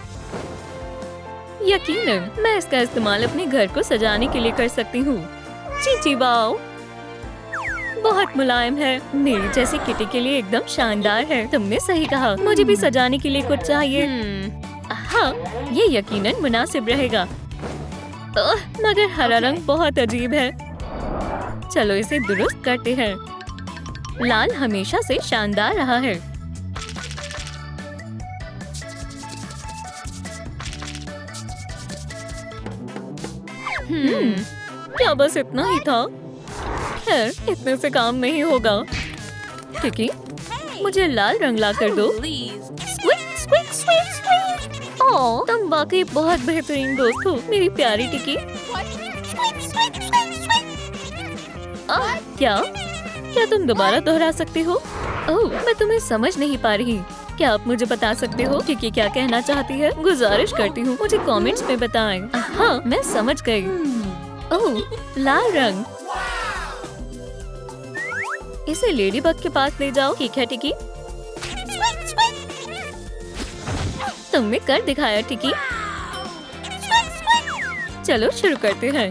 यकीनन मैं इसका इस्तेमाल अपने घर को सजाने के लिए कर सकती हूँ। जी वाओ, बहुत मुलायम है। मेरी जैसी किटी के लिए एकदम शानदार है। तुमने सही कहा, मुझे भी सजाने के लिए कुछ चाहिए। हाँ, ये यकीनन मुनासिब रहेगा। मगर हरा रंग बहुत अजीब है। चलो इसे दुरुस्त करते हैं। लाल हमेशा से शानदार रहा है। क्या बस इतना ही था? खैर, इतने से काम नहीं होगा। किकी, मुझे लाल रंग ला कर दो। Squeak squeak squeak squeak. ओह, तुम वाकई बहुत बेहतरीन दोस्त हो मेरी प्यारी टिकी। क्या तुम दोबारा दोहरा सकती हो? ओह, मैं तुम्हें समझ नहीं पा रही। क्या आप मुझे बता सकते हो टिकी क्या कहना चाहती है? गुजारिश करती हूँ मुझे कमेंट्स में बताएं। हाँ, मैं समझ गई। ओह, लाल रंग। इसे लेडी बग के पास ले जाओ। ठीक है टिकी। तुमने कर दिखाया टिकी। चलो शुरू करते हैं।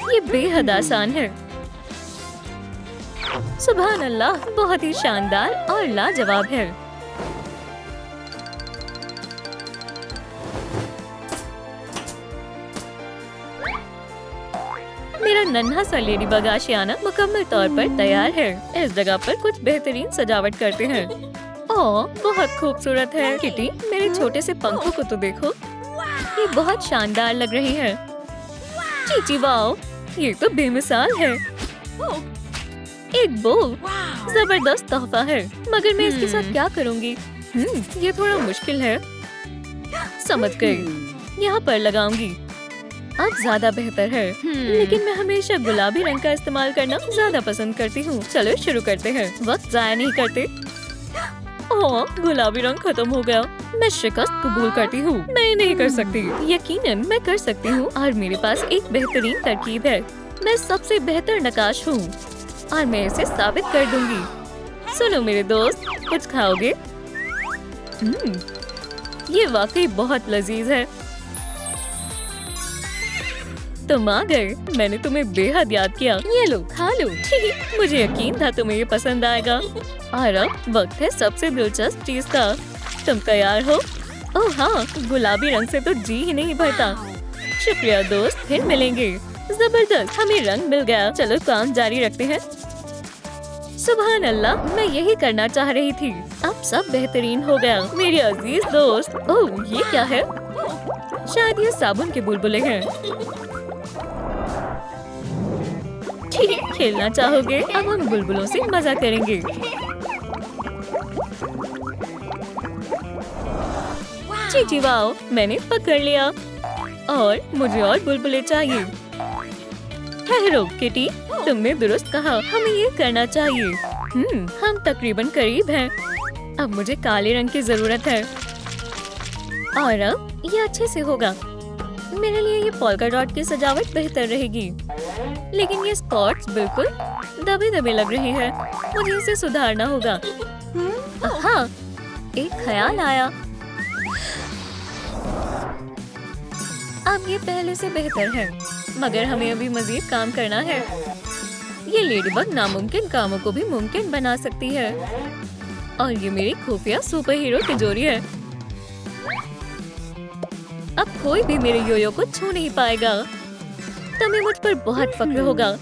ये बेहद आसान है। सुभान अल्लाह, बहुत ही शानदार और लाजवाब है। मेरा नन्हा सा लेडी बग आशियाना मुकम्मल तौर पर तैयार है। इस जगह पर कुछ बेहतरीन सजावट करते हैं। ओह, बहुत खूबसूरत है किटी। मेरे छोटे से पंखों को तो देखो, ये बहुत शानदार लग रही है। चीची वाओ, ये तो बेमिसाल है। एक बो, जबरदस्त तोहफा है, मगर मैं इसके साथ क्या करूँगी? ये थोड़ा मुश्किल है। समझ गई, यहाँ पर लगाऊंगी। अब ज्यादा बेहतर है, लेकिन मैं हमेशा गुलाबी रंग का इस्तेमाल करना ज्यादा पसंद करती हूँ। चलो शुरू करते हैं, वक्त जाया नहीं करते। ओह, गुलाबी रंग खत्म हो गया। मैं शिकस्त कबूल करती हूँ, मैं नहीं कर सकती। यकीनन मैं कर सकती हूँ और मेरे पास एक बेहतरीन तरकीब है। मैं सबसे बेहतर नक्काश हूँ और मैं इसे साबित कर दूंगी। सुनो मेरे दोस्त, कुछ खाओगे? ये वाकई बहुत लजीज है। तुम आ गए, मैंने तुम्हें बेहद याद किया। ये लो, खा लो। मुझे यकीन था तुम्हें ये पसंद आएगा। और अब वक्त है सबसे दिलचस्प चीज का। तुम तैयार हो? ओह हाँ, गुलाबी रंग से तो जी ही नहीं भरता। शुक्रिया दोस्त, फिर मिलेंगे। जबरदस्त, हमें रंग मिल गया। चलो काम जारी रखते हैं। सुभान अल्लाह, मैं यही करना चाह रही थी। अब सब बेहतरीन हो गया मेरी अजीज दोस्त। ओह, ये क्या है? शायद ये साबुन के बुलबुले हैं। खेलना चाहोगे? अब हम बुलबुलों से मजा करेंगे। चीची वाओ, मैंने पकड़ लिया और मुझे और बुलबुले चाहिए। ठहरो किटी, तुमने दुरुस्त कहा, हमें ये करना चाहिए। हम तकरीबन करीब हैं। अब मुझे काले रंग की जरूरत है और अब ये अच्छे से होगा। मेरे लिए ये पोल्का डॉट की सजावट बेहतर रहेगी, लेकिन ये स्पॉट्स बिल्कुल दबे दबे लग रही है। मुझे इसे सुधारना होगा। हाँ, एक ख्याल आया। अब ये पहले से बेहतर है, मगर हमें अभी मजीद काम करना है। ये लेडीबग नामुमकिन कामों को भी मुमकिन बना सकती है और ये मेरी खुफिया सुपर हीरो तिजोरी है। अब कोई भी मेरे योयो को छू नहीं पाएगा। तुम्हें मुझ पर बहुत फक्र होगा।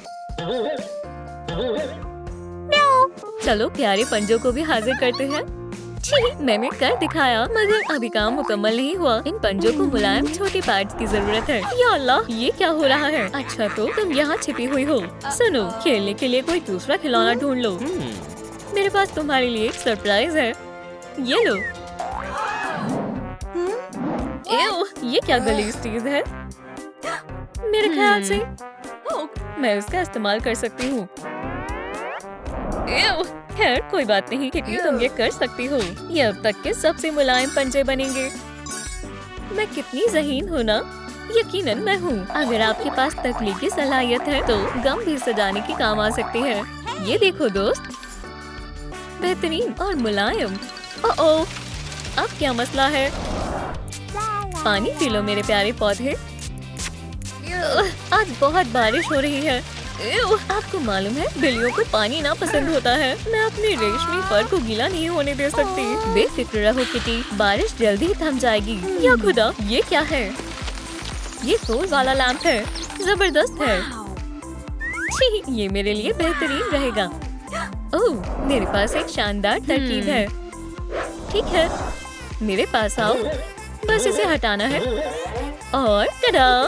चलो प्यारे पंजों को भी हाजिर करते हैं। मैंने कर दिखाया, मगर अभी काम मुकम्मल नहीं हुआ। इन पंजों को मुलायम छोटे पैड्स की जरूरत है। या अल्लाह, ये क्या हो रहा है? अच्छा तो तुम यहाँ छिपी हुई हो। सुनो, खेलने के लिए कोई दूसरा खिलौना ढूंढ लो। मेरे पास तुम्हारे लिए एक सरप्राइज है। ये लो। ये क्या गलीज चीज है? मेरे ख्याल से मैं इसका इस्तेमाल कर सकती हूँ। खैर कोई बात नहीं किटी, तुम ये कर सकती हो। ये अब तक के सबसे मुलायम पंजे बनेंगे। मैं कितनी ज़हीन हूँ ना? यकीनन मैं हूँ। अगर आपके पास तख्लीकी सलाहियत है तो गम भी सजाने की काम आ सकती है। ये देखो दोस्त, बेहतरीन और मुलायम। ओह, अब क्या मसला है? पानी पी लो मेरे प्यारे पौधे। आज बहुत बारिश हो रही है। आपको मालूम है बिल्लियों को पानी ना पसंद होता है। मैं अपने रेशमी फर को गीला नहीं होने दे सकती। बेफिक्र रहो किटी, बारिश जल्दी ही थम जाएगी। या खुदा, ये क्या है? ये फूल वाला लैंप है, जबरदस्त है। ये मेरे लिए बेहतरीन रहेगा। ओह, मेरे पास एक शानदार तरकीब है। ठीक है, मेरे पास आओ। बस इसे हटाना है और टडा!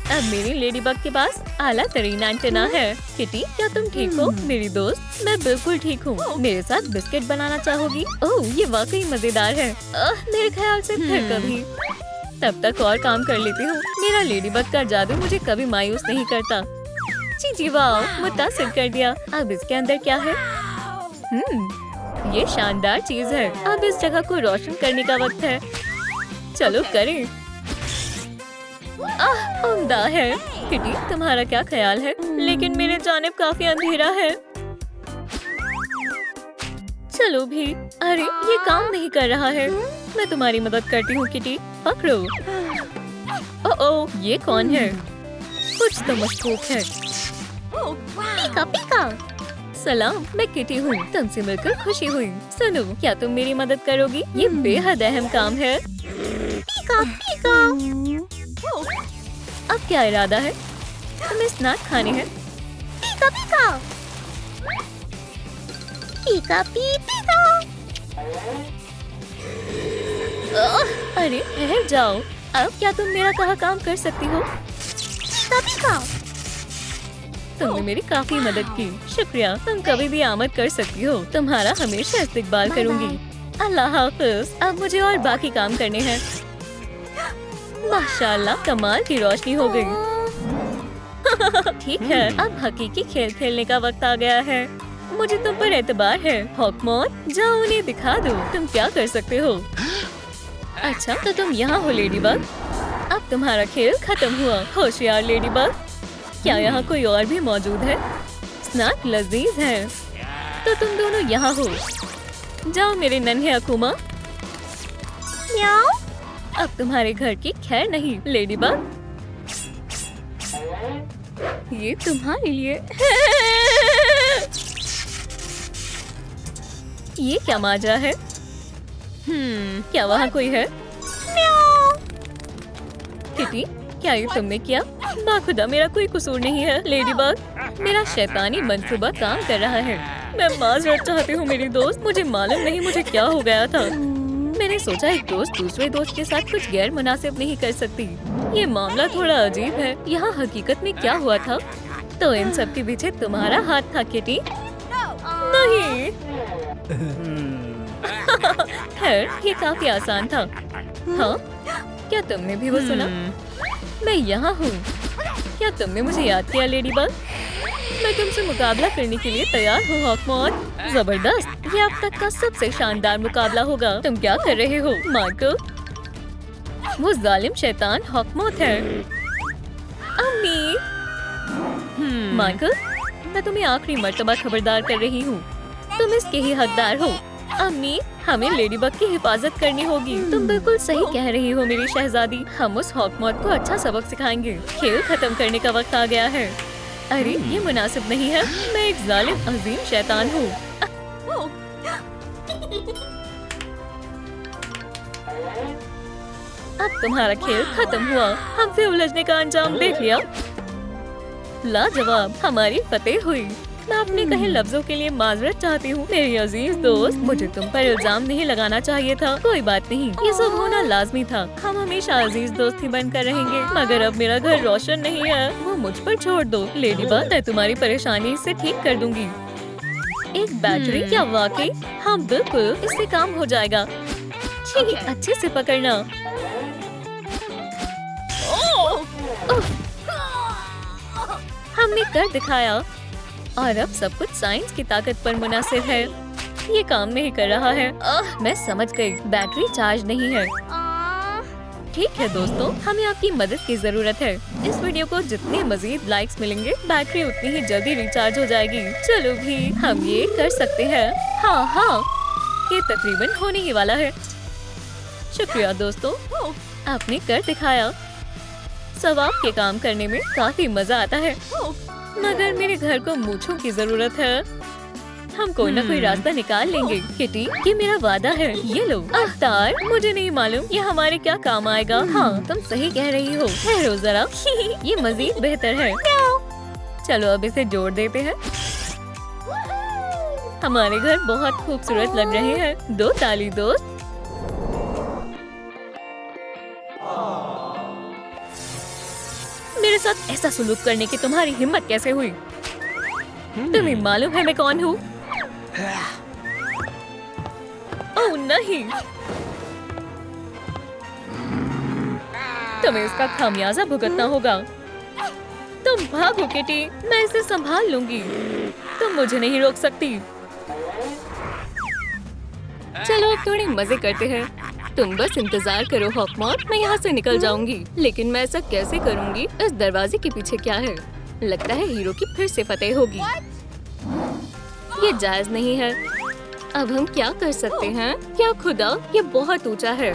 अब मेरी लेडीबग के पास आला तरीन एंटेना है। किटी, क्या तुम ठीक हो मेरी दोस्त? मैं बिल्कुल ठीक हूँ। मेरे साथ बिस्किट बनाना चाहोगी? ओह, ये वाकई मजेदार है। मेरे ख्याल से फिर कभी। तब तक और काम कर लेती हूँ। मेरा लेडीबग का जादू मुझे कभी मायूस नहीं करता। जी वाह, मुतासिर कर दिया। अब इसके अंदर क्या है? ये शानदार चीज है। अब इस जगह को रोशन करने का वक्त है। चलो करें। उम्दा है। किटी, तुम्हारा क्या ख्याल है? लेकिन मेरे जानिब काफी अंधेरा है। चलो भी। अरे, ये काम नहीं कर रहा है। मैं तुम्हारी मदद करती हूँ किटी। पकड़ो। ओह, ये कौन है? कुछ तो मशकूक है। पीका पीका। सलाम, मैं किटी हूँ। तुमसे मिलकर खुशी हुई। सुनो, क्या तुम मेरी मदद करोगी? ये बेहद अहम काम है। पीका पीका। अब क्या इरादा है? तुम्हें स्नैक खाने हैं? पीका पीका। पीका पी पीका। अरे ठहर जाओ। अब क्या तुम मेरा कहा काम कर सकती हो? पीका पीका। तुमने मेरी काफी मदद की। शुक्रिया। तुम कभी भी आमद कर सकती हो। तुम्हारा हमेशा इस्तेकबाल करूंगी। अल्लाह हाफिज। अब मुझे और बाकी काम करने हैं। माशाल्लाह, कमाल की रोशनी हो गई। ठीक है, अब हकीकी खेल खेलने का वक्त आ गया है। मुझे तुम पर एतबार है। हॉकमॉन, जाओ उन्हें दिखा दो तुम क्या कर सकते हो। अच्छा, तो तुम यहाँ हो लेडीबग। अब तुम्हारा खेल खत्म हुआ। होशियार लेडीबग। क्या यहाँ कोई और भी मौजूद है? स्नैक लजीज है। तो तुम दोनों यहाँ हो। जाओ मेरे नन्हे अकूमा। म्याऊ। अब तुम्हारे घर की खैर नहीं लेडीबग। ये तुम्हारे लिए। ये क्या माजरा है? क्या वहाँ कोई है? किटी, क्या ये तुमने किया? बाखुदा, मेरा कोई कसूर नहीं है लेडीबग। मेरा शैतानी मंसूबा काम कर रहा है। मैं माजरत चाहती हूँ मेरी दोस्त। मुझे मालूम नहीं मुझे क्या हो गया था। मैंने सोचा एक दोस्त दूसरे दोस्त के साथ कुछ गैर मुनासिब नहीं कर सकती। ये मामला थोड़ा अजीब है। यहाँ हकीकत में क्या हुआ था? तो इन सब के पीछे तुम्हारा हाथ था किटी। नहीं। खैर, ये काफी आसान था। हाँ, क्या तुमने भी वो सुना? मैं यहाँ हूँ। क्या तुमने मुझे याद किया लेडीबग? मैं तुमसे मुकाबला करने के लिए तैयार हूँ हॉकमॉन। जबरदस्त। ये अब तक का सबसे शानदार मुकाबला होगा। तुम क्या कर रहे हो मार्को? वो जालिम शैतान हॉकमॉन है। अम्मी। मार्को, मैं तुम्हें आखिरी मर्तबा खबरदार कर रही हूँ। तुम इसके ही हकदार हो। अम्मी, हमें लेडीबग की हिफाजत करनी होगी। तुम बिल्कुल सही कह रही हो मेरी शहजादी। हम उस हॉकमॉन को अच्छा सबक सिखाएंगे। खेल खत्म करने का वक्त आ गया है। अरे, ये मुनासिब नहीं है। मैं एक जालिम अजीम शैतान हूँ। अब तुम्हारा खेल खत्म हुआ। हमसे उलझने का अंजाम देख लिया। लाजवाब, हमारी फतेह हुई। मैं अपने कहे लफ्जों के लिए माजरत चाहती हूँ मेरी अजीज दोस्त। मुझे तुम पर इल्जाम नहीं लगाना चाहिए था। कोई बात नहीं, ये सब होना लाजमी था। हम हमेशा अजीज दोस्त ही बनकर रहेंगे। मगर अब मेरा घर रोशन नहीं है। वो मुझ पर छोड़ दो लेडीबग। मैं तुम्हारी परेशानी इससे ठीक कर दूंगी। एक बैटरी? क्या वाकई? हाँ बिल्कुल, इससे काम हो जाएगा। ठीक, अच्छे से पकड़ना। हमने कर दिखाया और अब सब कुछ साइंस की ताकत पर मुनासिब है। ये काम नहीं कर रहा है। मैं समझ गई, बैटरी चार्ज नहीं है। ठीक है दोस्तों, हमें आपकी मदद की जरूरत है। इस वीडियो को जितने मजीद लाइक्स मिलेंगे, बैटरी उतनी ही जल्दी रिचार्ज हो जाएगी। चलो भी, हम ये कर सकते हैं। हाँ, ये तकरीबन होने ही वाला है। शुक्रिया दोस्तों, आपने कर दिखाया। सवाब के काम करने में काफी मजा आता है। मगर मेरे घर को मूंछों की जरूरत है। हम कोई ना कोई रास्ता निकाल लेंगे। किटी, ये मेरा वादा है। ये लो। अख्तार, मुझे नहीं मालूम ये हमारे क्या काम आएगा। हाँ, तुम सही कह रही हो। ठहरो जरा। ये मजीद बेहतर है। चलो अब इसे जोड़ देते हैं। हमारे घर बहुत खूबसूरत लग रहे हैं। दो ताली दोस्त। मेरे साथ ऐसा सुलूक करने की तुम्हारी हिम्मत कैसे हुई? तुम्हें मालूम है मैं कौन हूँ? ओह नहीं, तुम्हें इसका खामियाजा भुगतना होगा। तुम भागो किटी, मैं इसे संभाल लूंगी। तुम मुझे नहीं रोक सकती। चलो अब थोड़े मजे करते हैं। तुम बस इंतजार करो हॉकमॉथ, मैं यहाँ से निकल जाऊंगी। लेकिन मैं ऐसा कैसे करूंगी? इस दरवाजे के पीछे क्या है? लगता है हीरो की फिर से फतेह होगी। ये जायज नहीं है। अब हम क्या कर सकते हैं? क्या खुदा, ये बहुत ऊंचा है।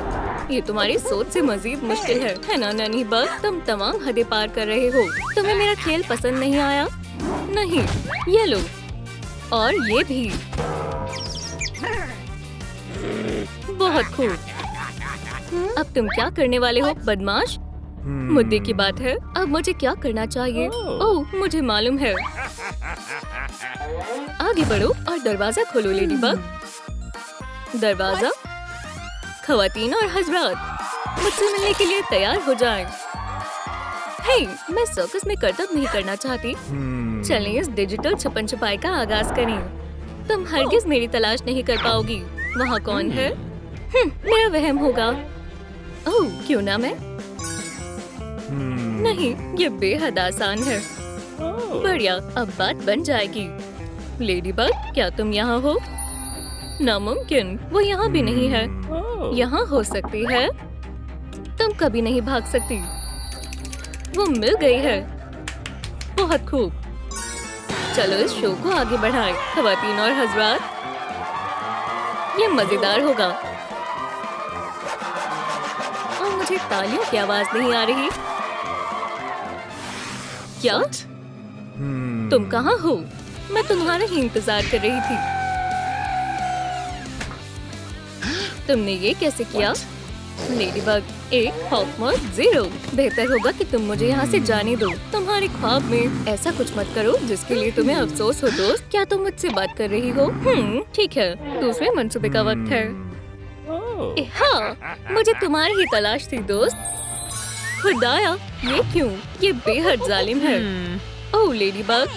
ये तुम्हारी सोच से मजीद मुश्किल है ना नन्ही बग? तुम तमाम हदें पार कर रहे हो। तुम्हें मेरा खेल पसंद नहीं आया? नहीं, ये लो और ये भी। बहुत खूब। अब तुम क्या करने वाले हो बदमाश? मुद्दे की बात है, अब मुझे क्या करना चाहिए? ओह, मुझे मालूम है। आगे बढ़ो और दरवाजा खोलो लेडीबग। दरवाजा। ख़वातीन और हज़रात, मुझसे मिलने के लिए तैयार हो जाएं। हे, मैं सर्कस में करतब नहीं करना चाहती। चलें इस डिजिटल छुपन छुपाई का आगाज करें। तुम हरगिज मेरी तलाश नहीं कर पाओगी। वहाँ कौन है? मेरा वहम होगा। ओह, क्यों ना मैं? नहीं, ये बेहद आसान है। बढ़िया, अब बात बन जाएगी। लेडीबग, क्या तुम यहाँ हो? नामुमकिन, वो यहाँ भी नहीं है। यहाँ हो सकती है। तुम कभी नहीं भाग सकती। वो मिल गई है। बहुत खूब। चलो इस शो को आगे बढ़ाएं, ख़वातीन और हज़रात। ये मजेदार होगा। और मुझे तालियों की आवाज नहीं आ रही। क्या? तुम कहाँ हो? मैं तुम्हारा ही इंतजार कर रही थी। तुमने ये कैसे किया? लेडीबग 1, हॉकमॉथ 0। बेहतर होगा कि तुम मुझे यहाँ से जाने दो। तुम्हारे ख्वाब में ऐसा कुछ मत करो जिसके लिए तुम्हें अफसोस हो। दोस्त, क्या तुम मुझसे बात कर रही हो? ठीक है, दूसरे मंसूबे का वक्त है। हाँ, मुझे तुम्हारी ही तलाश थी दोस्त। खुदाया, ये क्यों? ये बेहद जालिम है। ओह लेडीबग,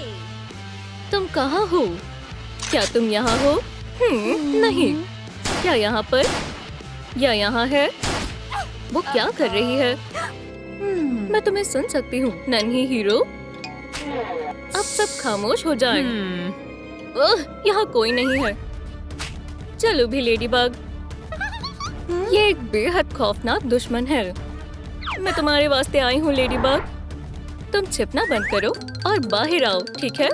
तुम कहाँ हो? क्या तुम यहाँ हो? नहीं। क्या यहाँ पर या यहाँ है? वो क्या कर रही है? मैं तुम्हें सुन सकती हूँ नन्ही हीरो। अब सब खामोश हो जाएं। यहाँ कोई नहीं है। चलो भी लेडीबग, ये एक बेहद खौफनाक दुश्मन है। मैं तुम्हारे वास्ते आई हूँ लेडीबग। तुम छिपना बंद करो और बाहर आओ, ठीक है?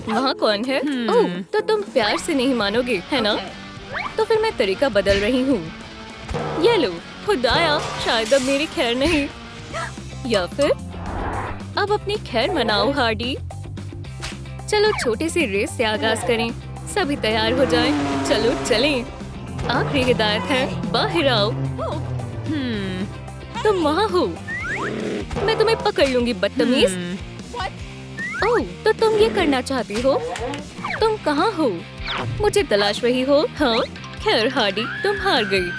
वहाँ कौन है? ओह, तो तुम प्यार से नहीं मानोगे, है ना? तो फिर मैं तरीका बदल रही हूँ। ये लो, खुदाया, शायद अब मेरी खैर नहीं। या फिर अब अपनी खैर मनाओ हार्डी। चलो छोटे से रेस से आगाज करें। सभी तैयार हो जाएं। चलो चलें। आखिरी हिदायत है, बाहर आओ। तुम वहाँ हो। मैं तुम्हें पकड़ लूंगी बदतमीज। ओह, तो तुम ये करना चाहती हो? तुम कहाँ हो? मुझे तलाश रही हो? हाँ, खैर हार्डी, तुम हार गई।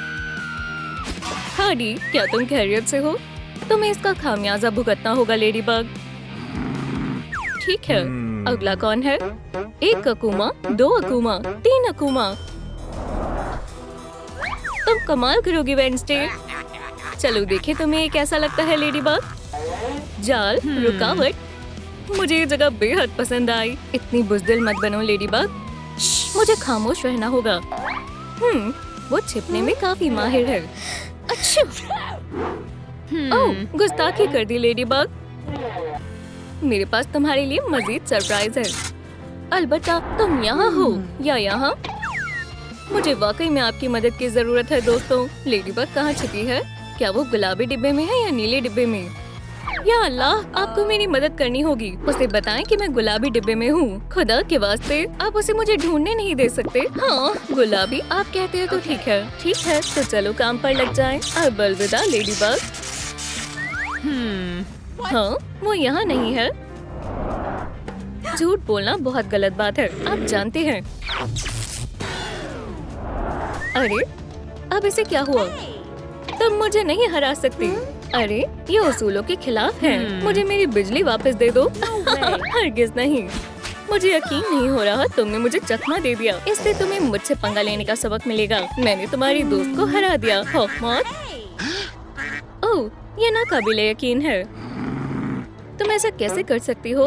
हार्डी, क्या तुम खैरियत से हो? तुम्हें इसका खामियाजा भुगतना होगा लेडीबग। ठीक है, अगला कौन है? 1 अकूमा, 2 अकूमा, 3 अकूमा। तुम कमाल करोगी वेडनेसडे। चलो देखें तुम्हें ये कैसा लगता है लेडीबग। जाल, रुकावट। मुझे ये जगह बेहद पसंद आई। इतनी बुज़दिल मत बनो लेडीबग। मुझे खामोश रहना होगा। वो छिपने में काफी माहिर है। अच्छा। ओह, गुस्ताखी कर दी लेडीबग। मेरे पास तुम्हारे लिए मजीद सरप्राइज है। अलबत्ता तुम यहाँ हो या यहाँ? मुझे वाकई में आपकी मदद की जरूरत है दोस्तों। लेडीबग कहाँ छिपी है? क्या वो गुलाबी डिब्बे में है या नीले डिब्बे में? या अल्लाह, आपको मेरी मदद करनी होगी। उसे बताएं कि मैं गुलाबी डिब्बे में हूँ। खुदा के वास्ते, आप उसे मुझे ढूंढने नहीं दे सकते? हाँ, गुलाबी आप कहते हैं तो ठीक है। ठीक है, तो चलो काम पर लग जाएं। अब अलविदा लेडीबग। हाँ, वो यहाँ नहीं है। झूठ बोलना बहुत गलत बात है, आप जानते हैं। अरे, अब इसे क्या हुआ? तुम मुझे नहीं हरा सकती। अरे ये उसूलों के खिलाफ है। मुझे मेरी बिजली वापस दे दो। हरगिज नहीं। मुझे यकीन नहीं हो रहा तुमने मुझे चकमा दे दिया। इससे तुम्हें मुझसे पंगा लेने का सबक मिलेगा। मैंने तुम्हारी दोस्त को हरा दिया। हॉकमॉथ। ओह, ये नाकाबिले यकीन है। तुम ऐसा कैसे कर सकती हो?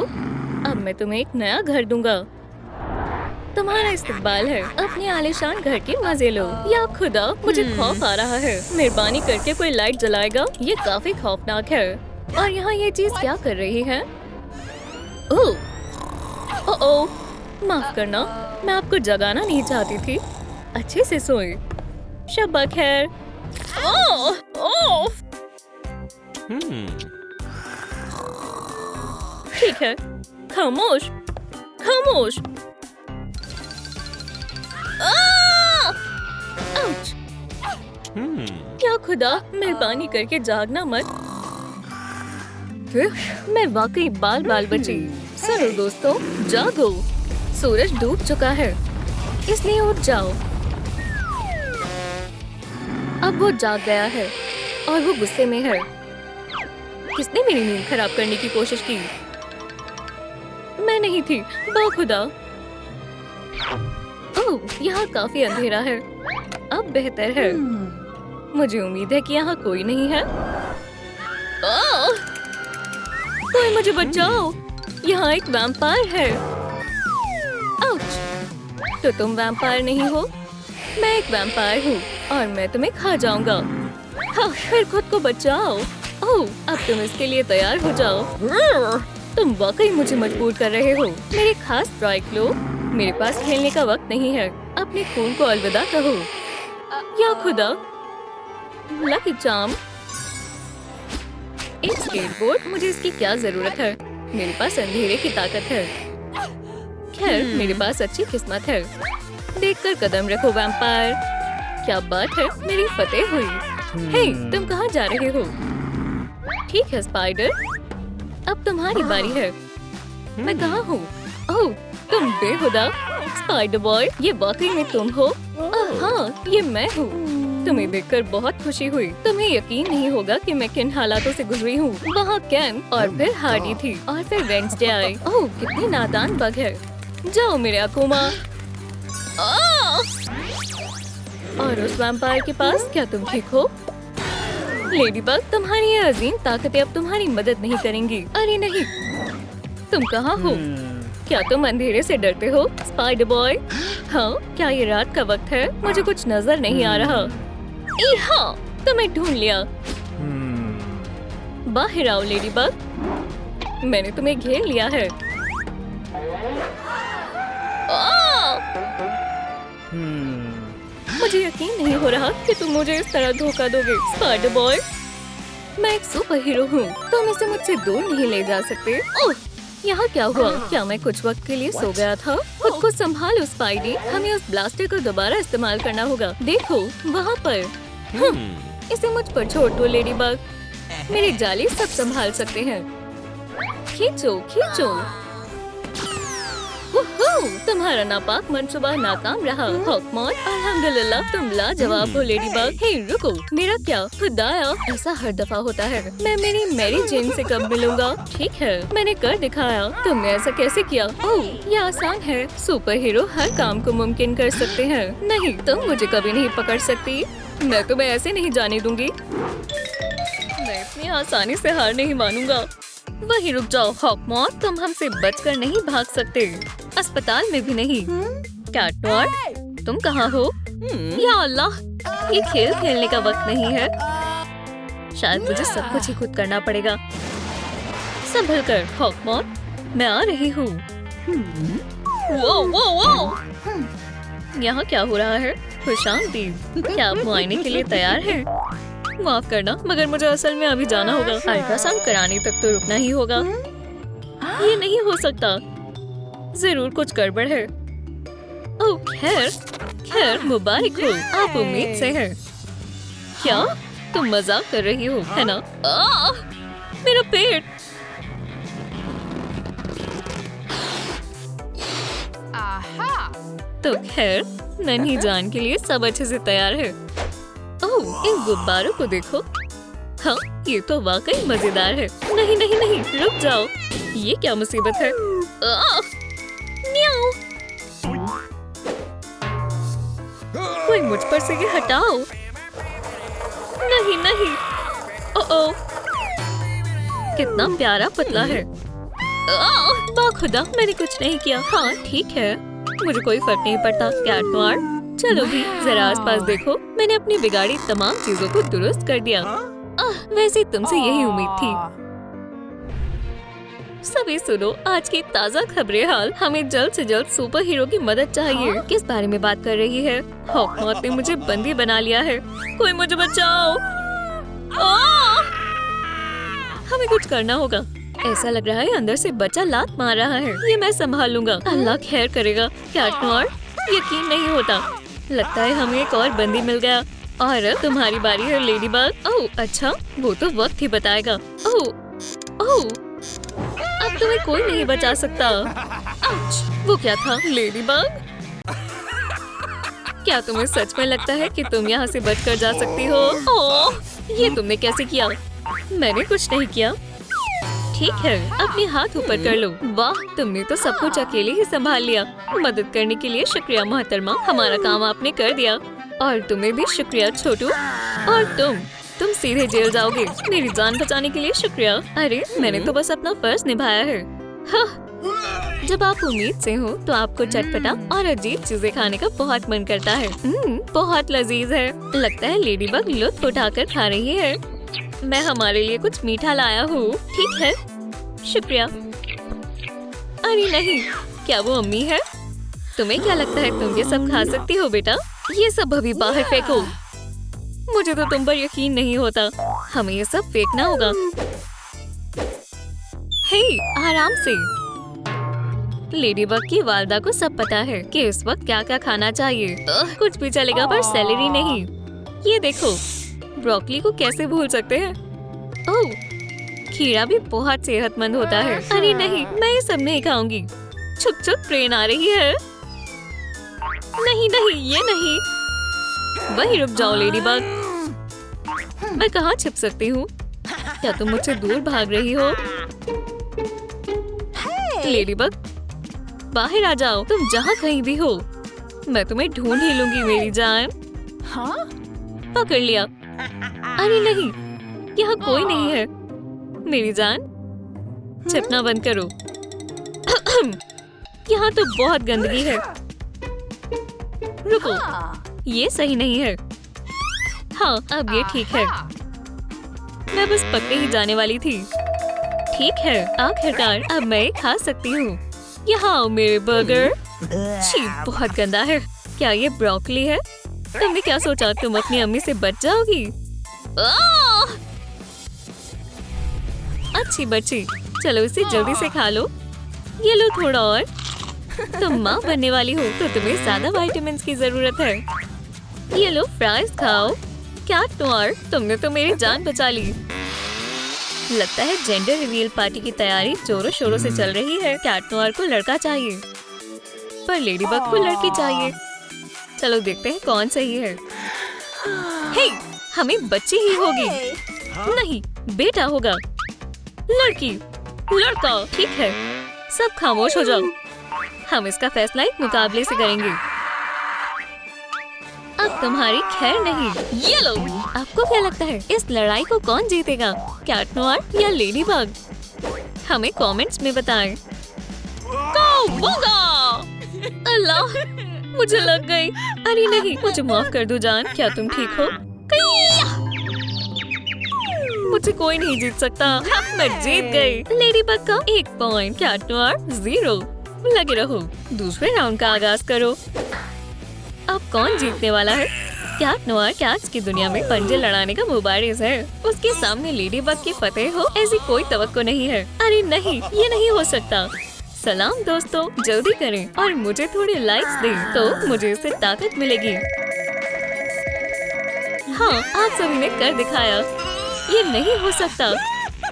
अब मैं तुम्हें एक नया घर दूंगा। तुम्हारा इस्तकबाल है। अपने आलीशान घर के मजे लो। या खुदा, मुझे खौफ आ रहा है। मेहरबानी करके कोई लाइट जलाएगा? ये काफी खौफनाक है। और यहाँ ये चीज क्या कर रही है? ओह, माफ करना, मैं आपको जगाना नहीं चाहती थी। अच्छे से सोए। शब्बा खैर। ठीक है, खामोश खामोश। आउच! क्या खुदा, मेहरबानी करके जागना मत। मैं वाकई बाल बाल बची। चलो दोस्तों, जागो। सूरज डूब चुका है, इसलिए उठ जाओ। अब वो जाग गया है और वो गुस्से में है। किसने मेरी नींद खराब करने की कोशिश की? मैं नहीं थी, बाखुदा। ओह, यहाँ काफी अंधेरा है। अब बेहतर है। मुझे उम्मीद है कि यहाँ कोई नहीं है। ओह, कोई मुझे बचाओ। यहाँ एक वैम्पायर है। आउच! तो तुम वैम्पायर नहीं हो? मैं एक वैम्पायर हूँ और मैं तुम्हें खा जाऊंगा। हाँ, फिर खुद को बचाओ। ओह, अब तुम इसके लिए तैयार हो जाओ। तुम वाकई मुझे मजबूर कर रहे हो। मेरे खास ट्राइक्लो, मेरे पास खेलने का वक्त नहीं है। अपने खून को अलविदा कहो। या खुदा, लकी चार्म। एक स्केटबोर्ड, मुझे इसकी क्या जरूरत है? मेरे पास अंधेरे की ताकत है। खैर, मेरे पास अच्छी किस्मत है। देखकर कदम रखो वैम्पायर। क्या बात है, मेरी फतेह हुई। हे, तुम कहाँ जा रहे हो? ठीक है स्पाइडर, अब तुम्हारी बारी है। मैं कहाँ हूँ? ओह, तुम बेहुदा स्पाइडर बॉय, ये वाकई में तुम हो? हाँ, ये मैं हूँ। तुम्हें देखकर बहुत खुशी हुई। तुम्हें यकीन नहीं होगा कि मैं किन हालातों से गुजरी हूँ। वहाँ कैन और फिर हार्डी थी और फिर वेंसडे आई। ओह, कितनी नादान बग है। जाओ मेरे अकुमा। और उस वैम्पायर के पास, क्या तुम ठीक हो? लेडी बग, तुम्हारी ये अजीम ताकतें अब तुम्हारी मदद नहीं करेंगी। अरे नहीं, तुम कहाँ हो? क्या तुम अंधेरे से डरते हो स्पाइडर बॉय? हाँ, क्या ये रात का वक्त है? मुझे कुछ नजर नहीं आ रहा। हाँ, तुम्हें ढूंढ लिया। बाहर आओ लेडी बग, मैंने तुम्हें घेर लिया है। मुझे यकीन नहीं हो रहा कि तुम मुझे इस तरह धोखा दोगे स्पाइडर बॉय। मैं एक सुपर हीरो हूँ, तुम इसे मुझसे दूर नहीं ले जा सकते। ओह, यहाँ क्या हुआ? क्या मैं कुछ वक्त के लिए सो गया था? खुद को संभालो स्पाइडी, हमें उस ब्लास्टर को दोबारा इस्तेमाल करना होगा। देखो वहाँ पर। इसे मुझ पर छोड़ दो लेडी बग, मेरे जाली सब संभाल सकते हैं। खींचो खींचो। तुम्हारा नापाक मंसूबा नाकाम रहा हॉकमॉथ। अल्हम्दुलिल्लाह, तुम लाजवाब हो लेडी बग। हे रुको, मेरा क्या? खुदाया, ऐसा हर दफा होता है। मैं मेरी मैरी जेन से कब मिलूंगा? ठीक है, मैंने कर दिखाया। तुमने ऐसा कैसे किया? ओह, ये आसान है। सुपर हीरो हर काम को मुमकिन कर सकते हैं। नहीं, तुम मुझे कभी नहीं पकड़ सकती। मैं तुम्हें ऐसे नहीं जाने दूंगी। मैं इतनी आसानी से हार नहीं मानूंगा। वही रुक जाओ हॉकमॉथ, तुम हमसे बचकर नहीं भाग सकते। अस्पताल में भी नहीं। कैटनॉट, तुम कहाँ हो? या अल्लाह, ये खेल खेलने का वक्त नहीं है। शायद मुझे सब कुछ ही खुद करना पड़ेगा। संभल कर हॉकमॉथ, मैं आ रही हूँ। वो वो वो, यहाँ क्या हो रहा है? खुशामदीद, क्या आप मुआयने के लिए तैयार हैं? माफ करना, मगर मुझे असल में अभी जाना होगा। अल्ट्रासाउंड कराने तक तो रुकना ही होगा। ये नहीं हो सकता, जरूर कुछ गड़बड़ है। ओह, खैर खैर, मुबारक हो, आप उम्मीद से हैं। क्या तुम मजाक कर रही हो, है ना? मेरा पेट। तो खैर, नन्ही जान के लिए सब अच्छे से तैयार है। ओह, इन गुब्बारों को देखो, हाँ, ये तो वाकई मजेदार है। नहीं नहीं नहीं, रुक जाओ, ये क्या मुसीबत है। म्याऊ। कोई मुझ पर से ये हटाओ। नहीं नहीं। ओह, कितना प्यारा पतला है। खुदा, मैंने कुछ नहीं किया। हाँ ठीक है, मुझे कोई फर्क नहीं पड़ता। कैट नोयर, चलो भी जरा आसपास देखो। मैंने अपनी बिगाड़ी तमाम चीजों को दुरुस्त कर दिया। वैसे तुमसे यही उम्मीद थी। सभी सुनो आज की ताज़ा खबरें हाल। हमें जल्द से जल्द सुपर हीरो की मदद चाहिए। किस बारे में बात कर रही है? हॉकमॉथ ने मुझे बंदी बना लिया है। कोई मुझे बचाओ। हमें कुछ करना होगा। ऐसा लग रहा है अंदर से बच्चा लात मार रहा है। ये मैं संभाल लूंगा। अल्लाह खैर करेगा। कैट नोयर, यकीन नहीं होता। लगता है हमें एक और बंदी मिल गया। और तुम्हारी बारी है लेडी बग। ओह अच्छा, वो तो वक्त ही बताएगा। ओह, अब तुम्हें कोई नहीं बचा सकता। आउच, वो क्या था? Lady bug? क्या तुम्हें सच में लगता है कि तुम यहाँ से बचकर जा सकती हो? ओह, ये तुमने कैसे किया? मैंने कुछ नहीं किया। ठीक है, अपने हाथ ऊपर कर लो। वाह, तुमने तो सब कुछ अकेले ही संभाल लिया। मदद करने के लिए शुक्रिया मोहतरमा। हमारा काम आपने कर दिया। और तुम्हें भी शुक्रिया छोटू। और तुम सीधे जेल जाओगे। मेरी जान बचाने के लिए शुक्रिया। अरे मैंने तो बस अपना फर्ज निभाया है। हाँ, जब आप उम्मीद से हो तो आपको चटपटा और अजीब चीजें खाने का बहुत मन करता है। बहुत लजीज है। लगता है लेडी बग लुत्फ उठाकर खा रही है। मैं हमारे लिए कुछ मीठा लाया हूँ। ठीक है, शुक्रिया। अरे नहीं, क्या वो अम्मी है? तुम्हें क्या लगता है तुम ये सब खा सकती हो बेटा? ये सब अभी बाहर फेंको। मुझे तो तुम पर यकीन नहीं होता। हमें ये सब फेंकना होगा। हे, आराम से। लेडीबग की वालदा को सब पता है कि इस वक्त क्या क्या खाना चाहिए। कुछ भी चलेगा पर सेलेरी नहीं। ये देखो, ब्रोकली को कैसे भूल सकते हैं? ओह, खीरा भी बहुत सेहतमंद होता है। अरे नहीं, मैं ये सब नहीं खाऊंगी। छुप छुप ट्रेन आ रही है। नहीं नहीं, ये नहीं। वहीं रुक जाओ लेडीबग। मैं कहाँ छिप सकती हूँ? क्या तुम मुझसे दूर भाग रही हो? लेडीबग, बाहर आ जाओ। तुम जहाँ कहीं भी हो, मैं तुम्हें ढूंढ ही लूंगी मेरी जान। पकड़ लिया। अरे नहीं, यहाँ कोई नहीं है मेरी जान। छिपना बंद करो। यहाँ तो बहुत गंदगी है। रुको, ये सही नहीं है। हाँ, अब ये ठीक है। मैं बस पकड़े ही जाने वाली थी। ठीक है, आखिरकार अब मैं खा सकती हूँ। यहाँ आओ मेरे बर्गर। छी, बहुत गंदा है। क्या ये ब्रोकली है? तुमने क्या सोचा तुम अपनी अम्मी से बच जाओगी? अच्छी बच्ची, चलो इसे जल्दी से खा लो। ये लो थोड़ा और। तुम माँ बनने वाली हो तो तुम्हें ज्यादा विटामिन्स की जरूरत है। ये लो फ्राइज खाओ। कैट नोयर, तुमने तो मेरी जान बचा ली। लगता है जेंडर रिवील पार्टी की तैयारी जोरों शोरों से चल रही है। कैट नोयर को लड़का चाहिए, पर लेडीबग को लड़की चाहिए। चलो देखते हैं कौन सही है। हे, हमें बच्ची ही होगी। नहीं, बेटा होगा। लड़की, लड़का। ठीक है, सब खामोश हो जाओ। हम इसका फैसला एक मुकाबले से करेंगे। अब तुम्हारी खैर नहीं। ये लो। आपको क्या लगता है इस लड़ाई को कौन जीतेगा, कैट नोयर या लेडीबग? हमें कमेंट्स में बताएं। अल्लाह, मुझे लग गई। अरे नहीं, मुझे माफ कर दो जान। क्या तुम ठीक हो? मुझे कोई नहीं जीत सकता। मैं जीत गई। लेडीबग का 1 पॉइंट, कैट नोयर 0। लगे रहो, दूसरे राउंड का आगाज करो। अब कौन जीतने वाला है? कैट नोयर कैट्स की दुनिया में पंजे लड़ाने का मुबारिज है। उसके सामने लेडीबग की फतेह हो ऐसी कोई तवक्को नहीं है। अरे नहीं, ये नहीं हो सकता। सलाम दोस्तों, जल्दी करें और मुझे थोड़े लाइक्स दें तो मुझे इससे ताकत मिलेगी। हाँ, आप सभी ने कर दिखाया। ये नहीं हो सकता।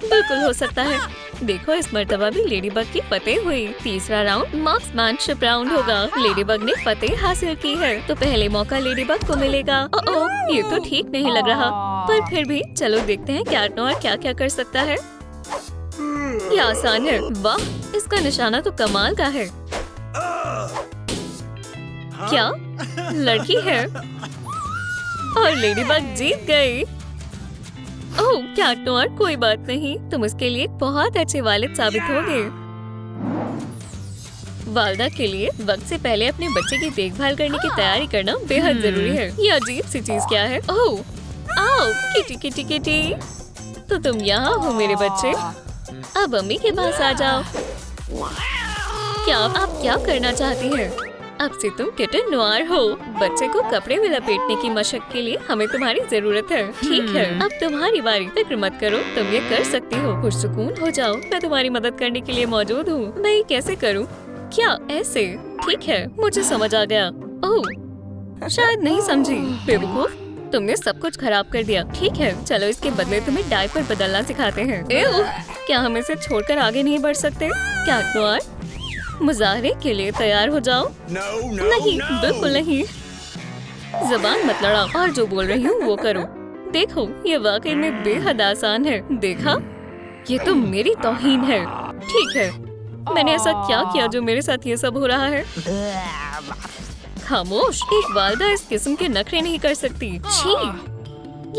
बिल्कुल हो सकता है। देखो इस मर्तबा भी लेडीबग की फतेह हुई। तीसरा राउंड मार्क्समैनशिप राउंड होगा। लेडीबग ने फतेह हासिल की है तो पहले मौका लेडीबग को मिलेगा। ओह, ये तो ठीक नहीं लग रहा, पर फिर भी चलो देखते हैं कैट नोयर क्या क्या कर सकता है। ये आसान है। वाह, इसका निशाना तो कमाल का है। क्या लड़की है? और लेडीबग जीत गई। ओह कैट नोयर, कोई बात नहीं, तुम इसके लिए बहुत अच्छे वालिद साबित होगे। वालदा के लिए वक्त से पहले अपने बच्चे की देखभाल करने की तैयारी करना बेहद जरूरी है। ये अजीब सी चीज क्या है? ओह, आओ किटी किटी किटी, तो तुम यहाँ हो मेरे बच्चे। अब अम्मी के पास आ जाओ। क्या आप क्या करना चाहती हैं? अब से तुम किटन नोयर हो। बच्चे को कपड़े में लपेटने की मशक के लिए हमें तुम्हारी जरूरत है। ठीक है, अब तुम्हारी बारी। फिक्र मत करो, तुम ये कर सकती हो। पुरसुकून हो जाओ, मैं तुम्हारी मदद करने के लिए मौजूद हूँ। मैं ये कैसे करूँ? क्या ऐसे? ठीक है, मुझे समझ आ गया। ओह, शायद नहीं समझी। बेवकूफ, तुमने सब कुछ खराब कर दिया। ठीक है, चलो इसके बदले तुम्हें डायपर बदलना सिखाते हैं। एओ, क्या हम इसे छोड़कर आगे नहीं बढ़ सकते? कैट नोयर, मुजाहरे के लिए तैयार हो जाओ। नहीं, बिल्कुल नहीं। जबान मत लड़ाओ और जो बोल रही हूँ वो करो। देखो, ये वाकई में बेहद आसान है। देखा, ये तो मेरी तौहीन है। ठीक है, मैंने ऐसा क्या किया जो मेरे साथ ये सब हो रहा है? खामोश, एक वालदा इस किस्म के नखरे नहीं कर सकती। छी,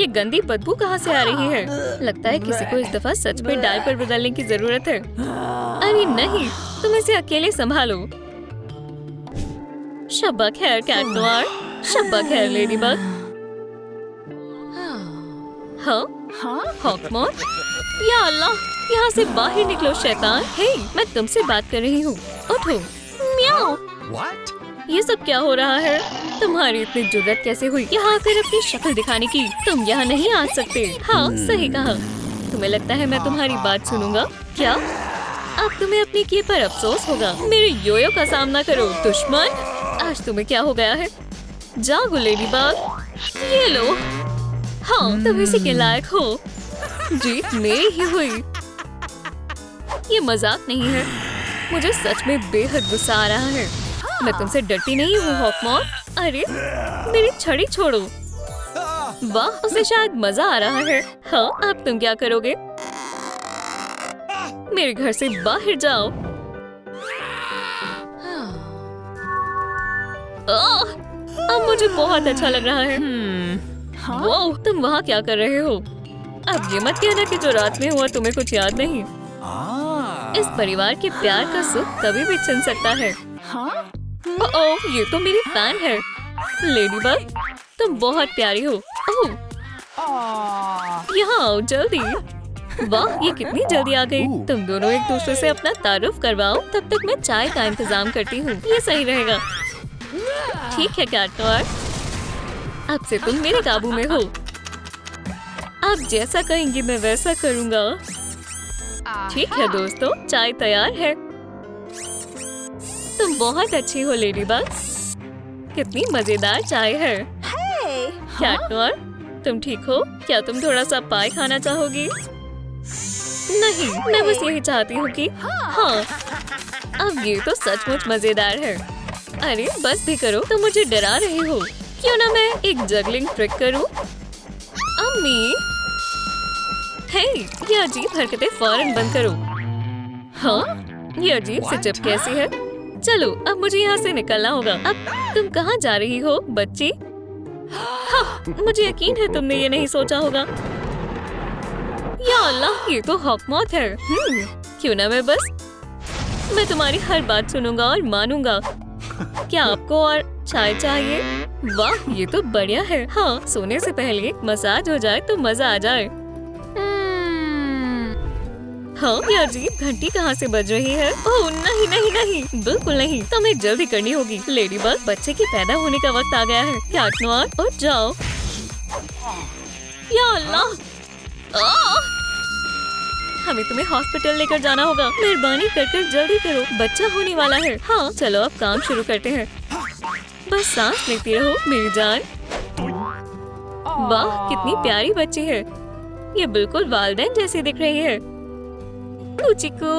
ये गंदी बदबू कहाँ से आ रही है? लगता है किसी को इस दफा सच में डायपर बदलने की जरूरत है। अरे नहीं, तुम इसे अकेले संभालो। शब्बा खैर कैट नोयर, शब्बा खैर लेडीबग। हाँ, हॉकमॉथ, या अल्लाह, यहाँ से बाहर निकलो शैतान। हे, मैं तुमसे बात कर रही हूँ। उठो। म्याऊ। ये सब क्या हो रहा है? तुम्हारी इतनी जुर्रत कैसे हुई यहाँ आकर अपनी शक्ल दिखाने की? तुम यहाँ नहीं आ सकते। हाँ, सही कहा। तुम्हें लगता है मैं तुम्हारी बात सुनूंगा? क्या? अब तुम्हें अपने किए पर अफसोस होगा। मेरे योयो का सामना करो दुश्मन। आज तुम्हें क्या हो गया है? जागो लेडीबग, ये लो। हाँ, तुम इसी के लायक हो। जीत मेरी ही हुई। ये मजाक नहीं है, मुझे सच में बेहद गुस्सा आ रहा है। मैं तुमसे डरती नहीं हूँ हॉकमॉथ। अरे, मेरी छड़ी छोड़ो। वाह, उसे शायद मजा आ रहा है। हाँ, अब तुम क्या करोगे? मेरे घर से बाहर जाओ। अब मुझे बहुत अच्छा लग रहा है। वाह, तुम वहाँ क्या कर रहे हो? अब ये मत कहना कि जो रात में हुआ तुम्हें कुछ याद नहीं। इस परिवार के प्यार का सुख कभी भी छिन सकता है। ओह, ये तो मेरी फैन है। लेडीबग, तुम बहुत प्यारी हो। ओह, यहाँ आओ जल्दी। वाह, ये कितनी जल्दी आ गई। तुम दोनों एक दूसरे से अपना तारुफ करवाओ, तब तक मैं चाय का इंतजाम करती हूँ। ये सही रहेगा। ठीक है कैट नोयर, अब से तुम मेरे काबू में हो। आप जैसा कहेंगी मैं वैसा करूँगा। ठीक है दोस्तों, चाय तैयार है। तुम बहुत अच्छी हो लेडीबग। कितनी मजेदार चाय है। कैट नोयर, तुम ठीक हो? क्या तुम थोड़ा सा पाई खाना चाहोगी? नहीं, मैं बस यही चाहती हूँ कि हाँ, अब ये तो सचमुच मजेदार है। अरे बस भी करो, तुम मुझे डरा रही हो। क्यों ना मैं एक जगलिंग ट्रिक करूँ? अम्मी, हे, ये अजीब हरकतें फौरन बंद करो। हाँ, ये अजीब सी चिप कैसी है? चलो, अब मुझे यहाँ से निकलना होगा। अब तुम कहाँ जा रही हो बच्ची? हाँ, मुझे यकीन है तुमने ये नहीं सोचा होगा। या अल्लाह, ये तो हॉकमॉथ है। क्यों ना मैं तुम्हारी हर बात सुनूंगा और मानूंगा। क्या आपको और चाय चाहिए? वाह, ये तो बढ़िया है। हाँ, सोने से पहले एक मसाज हो जाए तो मजा आ जाए। हाँ, ये अजीब घंटी कहाँ से बज रही है? ओह नहीं नहीं नहीं, बिल्कुल नहीं, तुम्हें जल्दी करनी होगी। लेडीबग, बच्चे के पैदा होने का वक्त आ गया है। कैट नोयर, उठ जाओ। या अल्लाह, हमें तुम्हें हॉस्पिटल लेकर जाना होगा। मेहरबानी कर जल्दी करो, बच्चा होने वाला है। हाँ, चलो अब काम शुरू करते हैं। बस सांस लेती रहो मेरी जान। वाह, कितनी प्यारी बच्ची है। ये बिल्कुल वालिदैन जैसी दिख रही है। चिकू।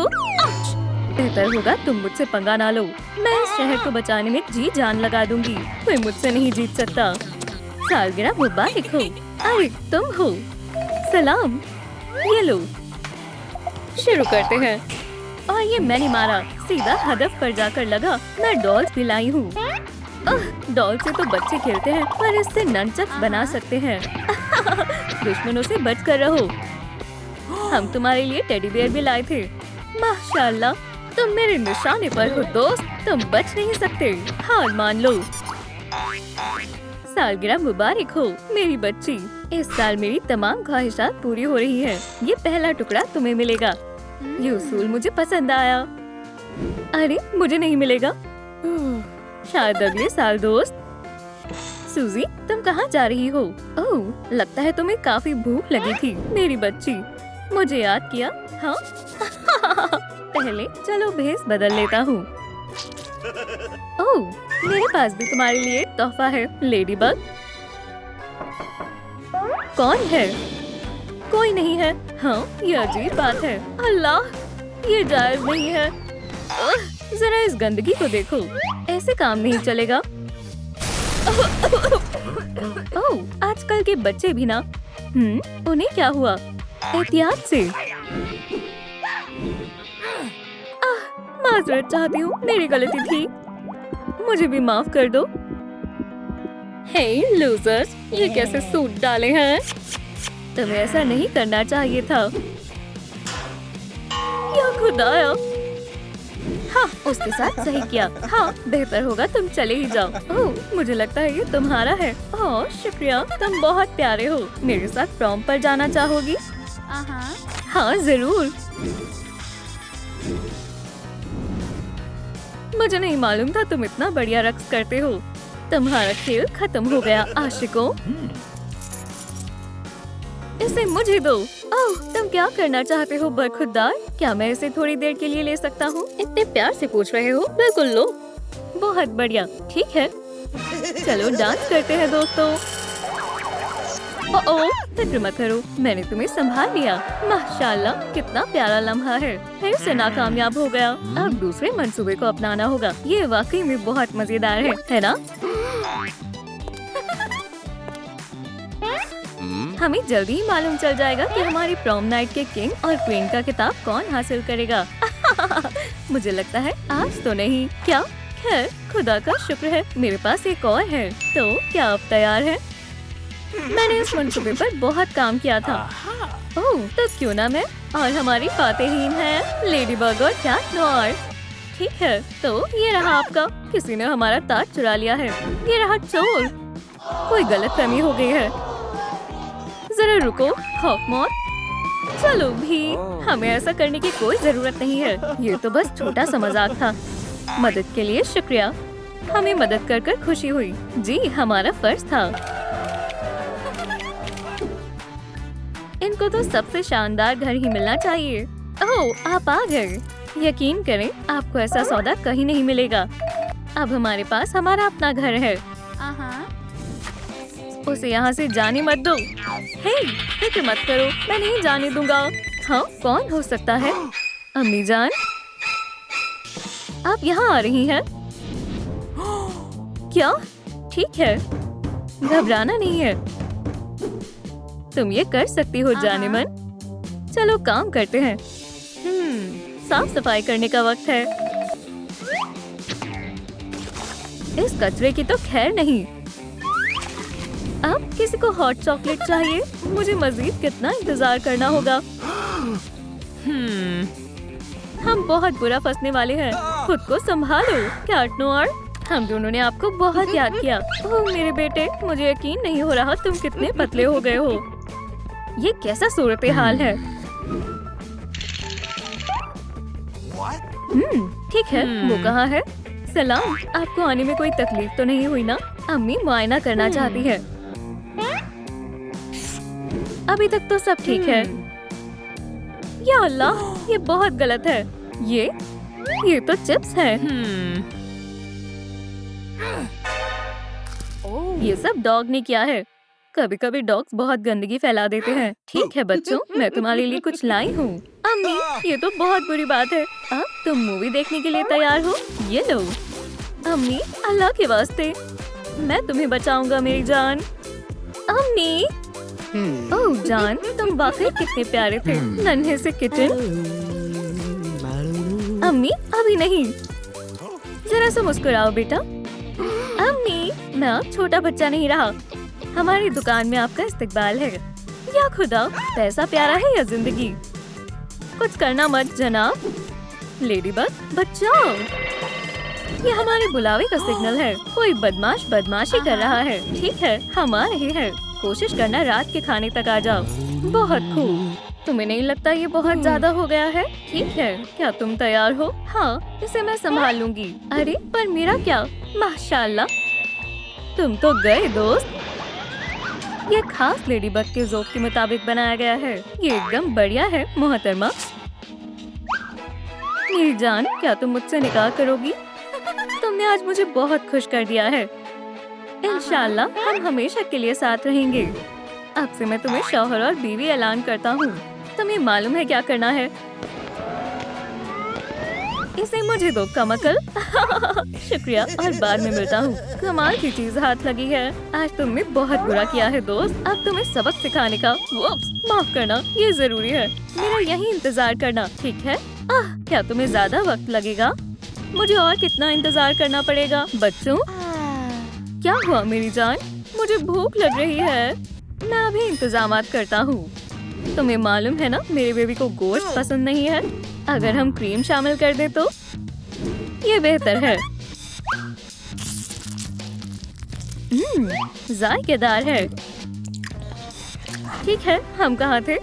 बेहतर होगा तुम मुझसे पंगा ना लो। मैं इस शहर को बचाने में जी जान लगा दूंगी। कोई मुझसे नहीं जीत सकता। सालगिरह मुबारक हो। अरे तुम हो। सलाम। ये लो। शुरू करते हैं। और ये मैंने मारा, सीधा हदफ पर जाकर लगा। मैं डॉल्स भी लाई हूँ। डॉल से तो बच्चे खेलते हैं, पर इससे ननचक्स बना सकते हैं। दुश्मनों से बच कर रहो। हम तुम्हारे लिए टेडी बियर भी लाए थे। माशाल्लाह, तुम मेरे निशाने पर हो दोस्त। तुम बच नहीं सकते। हार मान लो। सालगिरह मुबारक हो मेरी बच्ची। इस साल मेरी तमाम ख्वाहिशात पूरी हो रही हैं। ये पहला टुकड़ा तुम्हें मिलेगा। ये उसूल मुझे पसंद आया। अरे मुझे नहीं मिलेगा। शायद अगले साल दोस्त। सूजी, तुम कहाँ जा रही हो? ओह, लगता है तुम्हें काफी भूख लगी थी मेरी बच्ची। मुझे याद किया। हाँ। पहले चलो भेस बदल लेता हूँ। ओह, मेरे पास भी तुम्हारे लिए तोहफा है लेडीबग। कौन है? कोई नहीं है। हाँ, ये अजीब बात है। अल्लाह, ये जायज नहीं है। जरा इस गंदगी को देखो। ऐसे काम नहीं चलेगा। ओह, आजकल के बच्चे भी ना। उन्हें क्या हुआ? एहतियात से। माजरत चाहती हूँ, मेरी गलती थी। मुझे भी माफ कर दो। हे लूजर्स, ये कैसे सूट डाले हैं? तुम्हें ऐसा नहीं करना चाहिए था। या खुदाया। हाँ, उसके साथ सही किया। हाँ, बेहतर होगा तुम चले ही जाओ। ओह, मुझे लगता है ये तुम्हारा है। ओह, शुक्रिया, तुम बहुत प्यारे हो। मेरे साथ प्रॉम पर जाना चाहोगी? हाँ जरूर। मुझे नहीं मालूम था तुम इतना बढ़िया रक्स करते हो। तुम्हारा खेल खत्म हो गया आशिकों। इसे मुझे दो। ओह, तुम क्या करना चाहते हो बरखुरदार? क्या मैं इसे थोड़ी देर के लिए ले सकता हूँ? इतने प्यार से पूछ रहे हो। बिल्कुल लो। बहुत बढ़िया, ठीक है। चलो डांस करते हैं दोस्तों। ओह, फिक्र मत करो, मैंने तुम्हें संभाल लिया। माशाल्लाह, कितना प्यारा लम्हा है। फिर से नाकामयाब हो गया। अब दूसरे मंसूबे को अपनाना होगा। ये वाकई में बहुत मजेदार है ना? हमें जल्दी ही मालूम चल जाएगा कि हमारी प्रॉम नाइट के किंग और क्वीन का खिताब कौन हासिल करेगा। मुझे लगता है आज तो नहीं। क्या? खैर, खुदा का शुक्र है मेरे पास एक और है। तो क्या आप तैयार हैं? मैंने इस मंसूबे पर बहुत काम किया था। ओह, तो क्यों ना मैं? और हमारी फातेहीन है लेडीबग और कैट नॉर। ठीक है, तो ये रहा आपका। किसी ने हमारा ताज चुरा लिया है। ये रहा चोर। कोई गलतफहमी हो गई है। जरा रुको हॉकमॉथ। चलो भी, हमें ऐसा करने की कोई जरूरत नहीं है। ये तो बस छोटा सा मजाक था। मदद के लिए शुक्रिया। हमें मदद कर खुशी हुई। जी, हमारा फर्ज था। इनको तो सबसे शानदार घर ही मिलना चाहिए। ओह, आप आ गए। यकीन करें, आपको ऐसा सौदा कहीं नहीं मिलेगा। अब हमारे पास हमारा अपना घर है। उसे यहाँ से जाने मत दो। हे, फिक्र मत करो, मैं नहीं जाने दूंगा। हाँ, कौन हो सकता है? अम्मी जान, आप यहाँ आ रही हैं? क्या? ठीक है, घबराना नहीं है। तुम ये कर सकती हो जाने मन। चलो काम करते हैं। साफ सफाई करने का वक्त है। इस कचरे की तो खैर नहीं। अब किसी को हॉट चॉकलेट चाहिए? मुझे मजीद कितना इंतजार करना होगा? हम बहुत बुरा फंसने वाले हैं। खुद को संभालो कैट नॉर। हम दोनों ने आपको बहुत याद किया। ओह मेरे बेटे, मुझे यकीन नहीं हो रहा तुम कितने पतले हो गए हो। ये कैसा सूरत हाल है? ठीक है, वो कहाँ है? सलाम, आपको आने में कोई तकलीफ तो नहीं हुई ना? अम्मी मुआयना करना चाहती है। अभी तक तो सब ठीक है। या अल्लाह, ये बहुत गलत है। ये तो चिप्स है। ये सब डॉग ने किया है। कभी कभी डॉग्स बहुत गंदगी फैला देते हैं। ठीक है बच्चों, मैं तुम्हारे लिए कुछ लाई हूँ। अम्मी, ये तो बहुत बुरी बात है। अब तुम मूवी देखने के लिए तैयार हो? ये लो। अम्मी, अल्लाह के वास्ते, मैं तुम्हें बचाऊंगा मेरी जान। अम्मी, ओह जान, तुम वाकई कितने प्यारे थे, नन्हे से किटन। अम्मी, अभी नहीं, जरा सा मुस्कुराओ बेटा। अम्मी, मैं अब छोटा बच्चा नहीं रहा। हमारी दुकान में आपका इस्तकबाल है। या खुदा, पैसा प्यारा है या जिंदगी? कुछ करना मत जनाब। लेडीबग, बचाओ। ये हमारे बुलावे का सिग्नल है। कोई बदमाश बदमाशी कर रहा है। ठीक है, हम आ रहे हैं। कोशिश करना रात के खाने तक आ जाओ। बहुत खूब। तुम्हें नहीं लगता ये बहुत ज्यादा हो गया है? ठीक है, क्या तुम तैयार हो? हाँ, इसे मैं संभाल लूंगी। अरे पर मेरा क्या? माशाल्लाह, तुम तो गए दोस्त। ये खास लेडीबग के ज़ौक़ के मुताबिक बनाया गया है। ये एकदम बढ़िया है मोहतरमा। मेरी जान, क्या तुम मुझसे निकाह करोगी? तुमने आज मुझे बहुत खुश कर दिया है। इंशाल्लाह हम हमेशा के लिए साथ रहेंगे। अब से मैं तुम्हें शौहर और बीवी ऐलान करता हूँ। तुम्हें मालूम है क्या करना है? इसे मुझे दो कमकल। शुक्रिया, और बाद में मिलता हूँ। कमाल की चीज हाथ लगी है। आज तुमने बहुत बुरा किया है दोस्त। अब तुम्हें सबक सिखाने का माफ करना, ये जरूरी है। मेरा यही इंतजार करना, ठीक है? क्या तुम्हें ज्यादा वक्त लगेगा? मुझे और कितना इंतजार करना पड़ेगा? बच्चों, क्या हुआ मेरी जान? मुझे भूख लग रही है। मैं अभी इंतजामात करता हूँ। तुम्हें मालूम है ना, मेरे बेबी को गोश्त पसंद नहीं है। अगर हम क्रीम शामिल कर दें तो ये बेहतर है। जायकेदार है। ठीक है, हम कहाँ थे?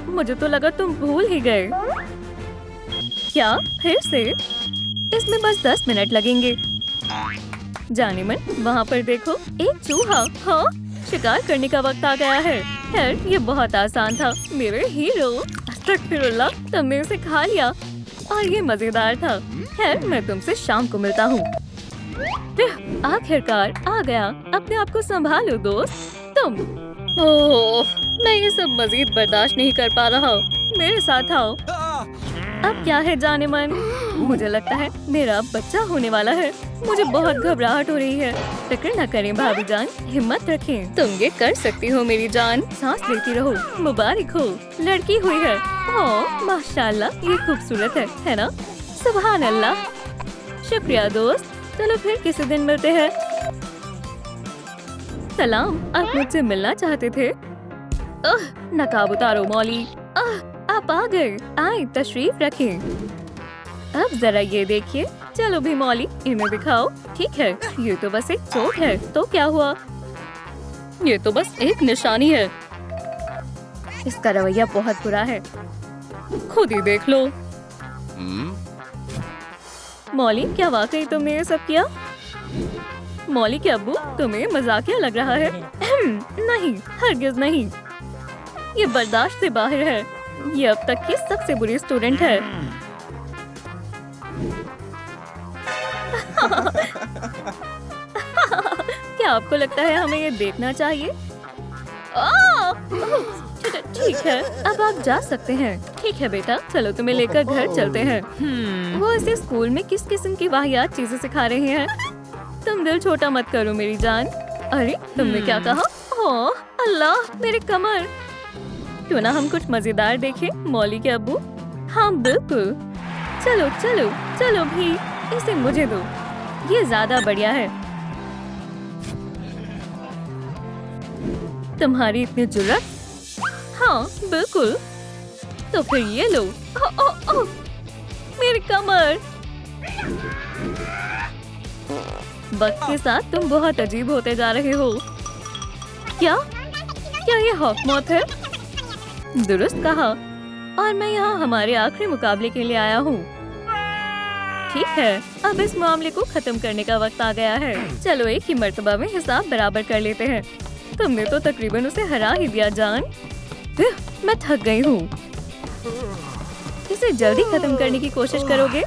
मुझे तो लगा तुम भूल ही गए। क्या फिर से? इसमें बस 10 मिनट लगेंगे। जानेमन, वहाँ पर देखो, एक चूहा। हाँ, शिकार करने का वक्त आ गया है। खैर, ये बहुत आसान था मेरे हीरो। अस्तगफिरुल्लाह, तुमने उसे खा लिया और ये मजेदार था। खैर, मैं तुमसे शाम को मिलता हूँ। आखिरकार आ गया। अपने आप को संभालो दोस्त। तुम, ओह, मैं ये सब मजीद बर्दाश्त नहीं कर पा रहा। मेरे साथ आओ। अब क्या है जानेमन? मुझे लगता है मेरा अब बच्चा होने वाला है। मुझे बहुत घबराहट हो रही है। फिक्र न करें भाभी जान, हिम्मत रखें। तुम ये कर सकती हो मेरी जान। सांस लेती रहो। मुबारक हो, लड़की हुई है। ओह माशाल्लाह, ये खूबसूरत है ना? सुभान अल्लाह। शुक्रिया दोस्त। चलो फिर किसी दिन मिलते हैं। सलाम, आप मुझसे मिलना चाहते थे? नकाब उतारो मौली। आप आ गए। आए, तशरीफ रखें। अब जरा ये देखिए। चलो भी मौली, इन्हें दिखाओ। ठीक है, ये तो बस एक चोट है। तो क्या हुआ? ये तो बस एक निशानी है। इसका रवैया बहुत बुरा है। खुद ही देख लो। मौली, क्या वाकई तुमने ये सब किया? मौली के अब्बू, तुम्हें मजाकिया लग रहा है। नहीं, हरगिज नहीं। ये बर्दाश्त से बाहर है। ये अब तक की सबसे बुरी स्टूडेंट है। क्या आपको लगता है हमें ये देखना चाहिए? ठीक है, अब आप जा सकते हैं। ठीक है बेटा, चलो तुम्हें लेकर घर चलते हैं। वो इसे स्कूल में किस किस्म की वाहियात चीजें सिखा रहे हैं। तुम दिल छोटा मत करो मेरी जान। अरे तुमने क्या कहा? ओह अल्लाह, मेरे कमर। क्यों ना हम कुछ मजेदार देखें, मौली के अब्बू? हाँ बिल्कुल। चलो चलो चलो भी, इसे मुझे दो। ये ज्यादा बढ़िया है। तुम्हारी इतनी जुर्रत? हाँ बिल्कुल। तो फिर ये लो। ओ, ओ, ओ, मेरी कमर। वक्त के साथ तुम बहुत अजीब होते जा रहे हो। क्या क्या ये हौफ मौत है? दुरुस्त कहा। और मैं यहाँ हमारे आखिरी मुकाबले के लिए आया हूँ। ठीक है, अब इस मामले को खत्म करने का वक्त आ गया है। चलो एक ही मर्तबा में हिसाब बराबर कर लेते हैं। तुमने तो तकरीबन उसे हरा ही दिया जान। मैं थक गई हूँ। इसे जल्दी खत्म करने की कोशिश करोगे?